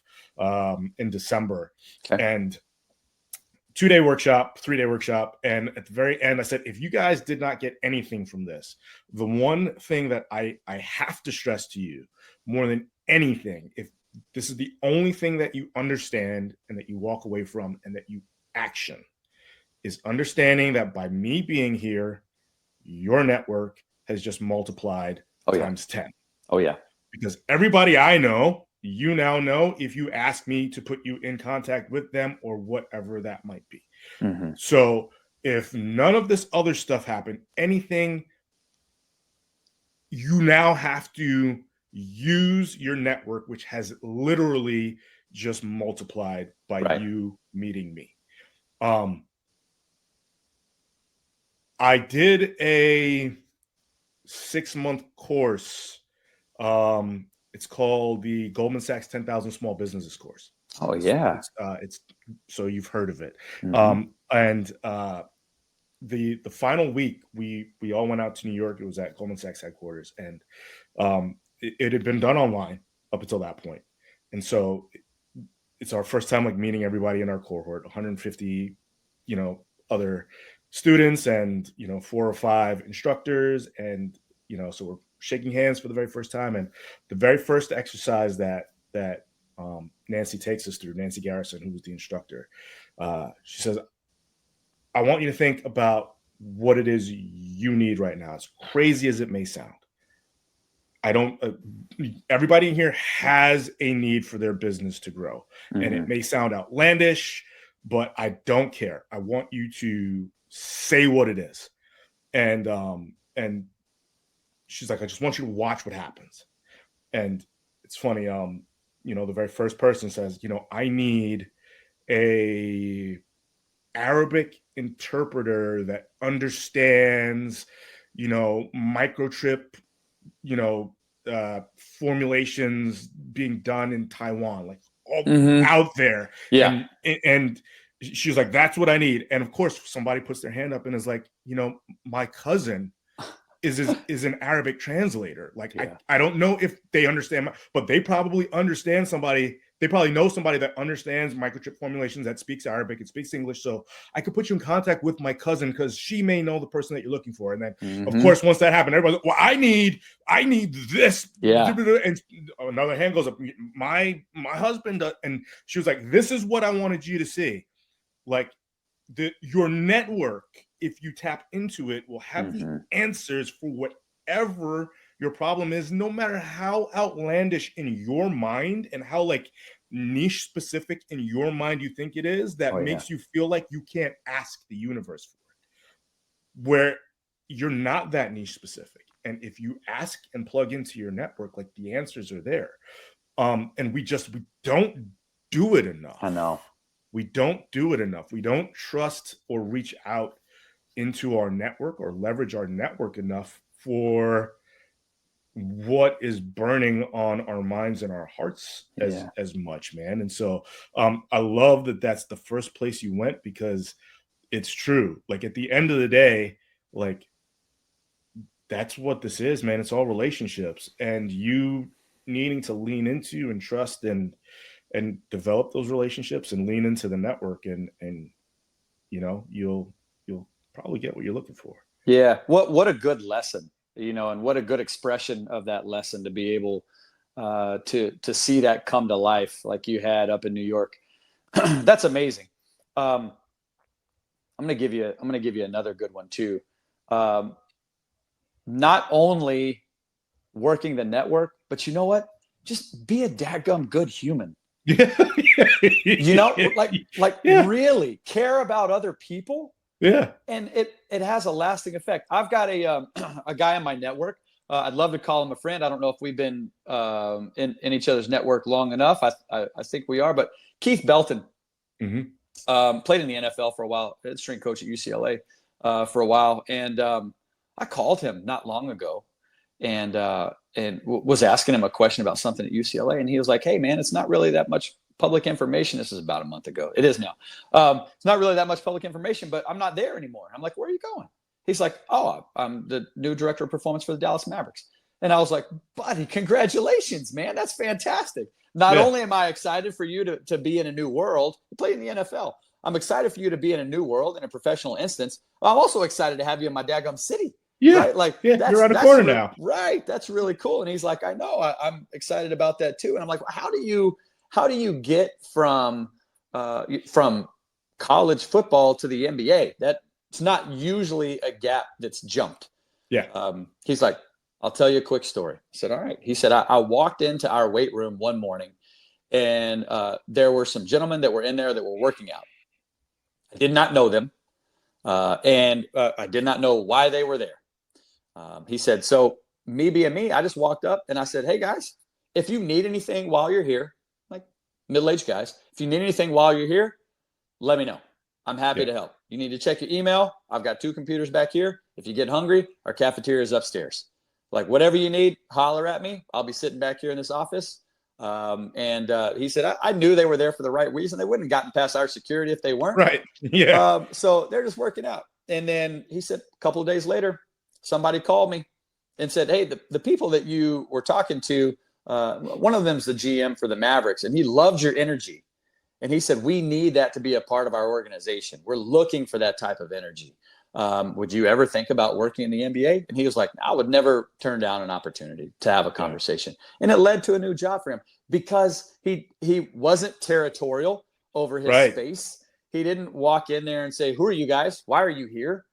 B: in December. And 2-day workshop, 3-day workshop. And at the very end, I said, if you guys did not get anything from this, the one thing that I have to stress to you more than anything, if this is the only thing that you understand and that you walk away from and that you action, is understanding that by me being here, your network has just multiplied times 10.
A: Oh, yeah.
B: Because everybody I know, you now know, if you ask me to put you in contact with them or whatever that might be. So if none of this other stuff happened, anything, you now have to use your network, which has literally just multiplied by you meeting me. I did a 6-month course. It's called the Goldman Sachs 10,000 Small Businesses course.
A: Oh, yeah.
B: It's so you've heard of it. the final week, we all went out to New York. It was at Goldman Sachs headquarters, and it had been done online up until that point. And so it's our first time like meeting everybody in our cohort, 150, other students, and 4 or 5 instructors, and so we're shaking hands for the very first time. And the very first exercise that Nancy takes us through, Nancy Garrison, who was the instructor, she says, I want you to think about what it is you need right now, as crazy as it may sound. Everybody in here has a need for their business to grow. Mm-hmm. And it may sound outlandish, but I don't care. I want you to say what it is. And she's like, I just want you to watch what happens. And it's funny, the very first person says, I need a Arabic interpreter that understands, microchip, formulations being done in Taiwan, like all out there.
A: Yeah.
B: And she was like, that's what I need. And of course, somebody puts their hand up and is like, my cousin is an Arabic translator. Like, yeah. I don't know if they understand, but they probably understand somebody. They probably know somebody that understands microchip formulations, that speaks Arabic and speaks English. So I could put you in contact with my cousin, because she may know the person that you're looking for. And then, of course, once that happened, everybody's like, well, I need this.
A: Yeah.
B: And another hand goes up. My husband does. And she was like, this is what I wanted you to see. Like, your network, if you tap into it, will have the answers for whatever your problem is, no matter how outlandish in your mind and how like niche specific in your mind you think it is, that makes you feel like you can't ask the universe for it, where you're not that niche specific. And if you ask and plug into your network, like, the answers are there. And we don't do it enough.
A: I know.
B: We don't do it enough. We don't trust or reach out into our network or leverage our network enough for what is burning on our minds and our hearts as much, man. And so I love that that's the first place you went, because it's true. Like, at the end of the day, like, that's what this is, man. It's all relationships, and you needing to lean into and trust and develop those relationships and lean into the network, and you'll probably get what you're looking for.
A: Yeah. What a good lesson, and what a good expression of that lesson, to be able to see that come to life like you had up in New York. That's amazing. I'm going to give you another good one too. Not only working the network, but you know what? Just be a dadgum good human. Really care about other people.
B: Yeah.
A: And it has a lasting effect. I've got a guy in my network. I'd love to call him a friend. I don't know if we've been in each other's network long enough. I think we are, but Keith Belton played in the NFL for a while, strength coach at UCLA for a while. And I called him not long ago and was asking him a question about something at UCLA. And he was like, hey, man, it's not really that much public information. This is about a month ago. It is now. It's not really that much public information, but I'm not there anymore. I'm like, where are you going? He's like, oh, I'm the new director of performance for the Dallas Mavericks. And I was like, buddy, congratulations, man. That's fantastic. Not only am I excited for you to be in a new world, you play in the NFL. I'm excited for you to be in a new world in a professional instance. I'm also excited to have you in my daggum city.
B: Yeah.
A: Right? Like,
B: you're around the corner now.
A: Right. That's really cool. And he's like, I know, I'm excited about that too. And I'm like, how do you get from college football to the NBA? That's not usually a gap that's jumped.
B: Yeah.
A: He's like, I'll tell you a quick story. I said, all right. He said, I walked into our weight room one morning, and there were some gentlemen that were in there that were working out. I did not know them. And I did not know why they were there. He said, so me being me, I just walked up and I said, hey guys, if you need anything while you're here, like middle-aged guys, if you need anything while you're here, let me know. I'm happy to help. You need to check your email. I've got 2 computers back here. If you get hungry, our cafeteria is upstairs. Like, whatever you need, holler at me. I'll be sitting back here in this office. He said, I knew they were there for the right reason. They wouldn't have gotten past our security if they weren't.
B: Right. Yeah.
A: So they're just working out. And then he said, a couple of days later, somebody called me and said, hey, the people that you were talking to, one of them's the GM for the Mavericks, and he loves your energy. And he said, we need that to be a part of our organization. We're looking for that type of energy. Would you ever think about working in the NBA? And he was like, I would never turn down an opportunity to have a conversation. And it led to a new job for him because he wasn't territorial over his space. He didn't walk in there and say, who are you guys? Why are you here?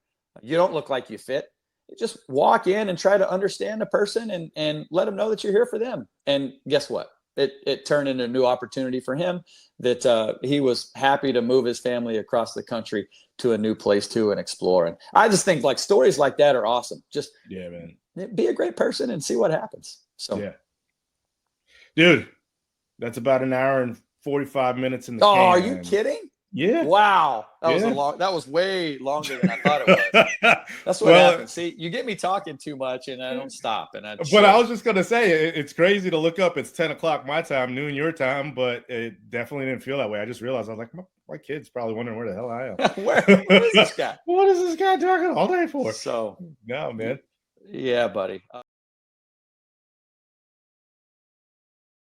A: You don't look like you fit. You just walk in and try to understand the person and let them know that you're here for them. And guess what? It turned into a new opportunity for him that he was happy to move his family across the country to a new place too and explore. And I just think like stories like that are awesome. Just
B: man,
A: be a great person and see what happens. So
B: dude, that's about an hour and 45 minutes in the can.
A: Are you kidding?
B: Yeah.
A: Wow. That was way longer than I thought it was. That's what happens. See, you get me talking too much and I don't stop. But
B: I was just going to say, it's crazy to look up. It's 10 o'clock my time, noon your time, but it definitely didn't feel that way. I just realized, I was like, my kid's probably wondering where the hell I am.
A: Where is this guy?
B: What is this guy talking all day for?
A: So,
B: no, man.
A: Yeah, buddy.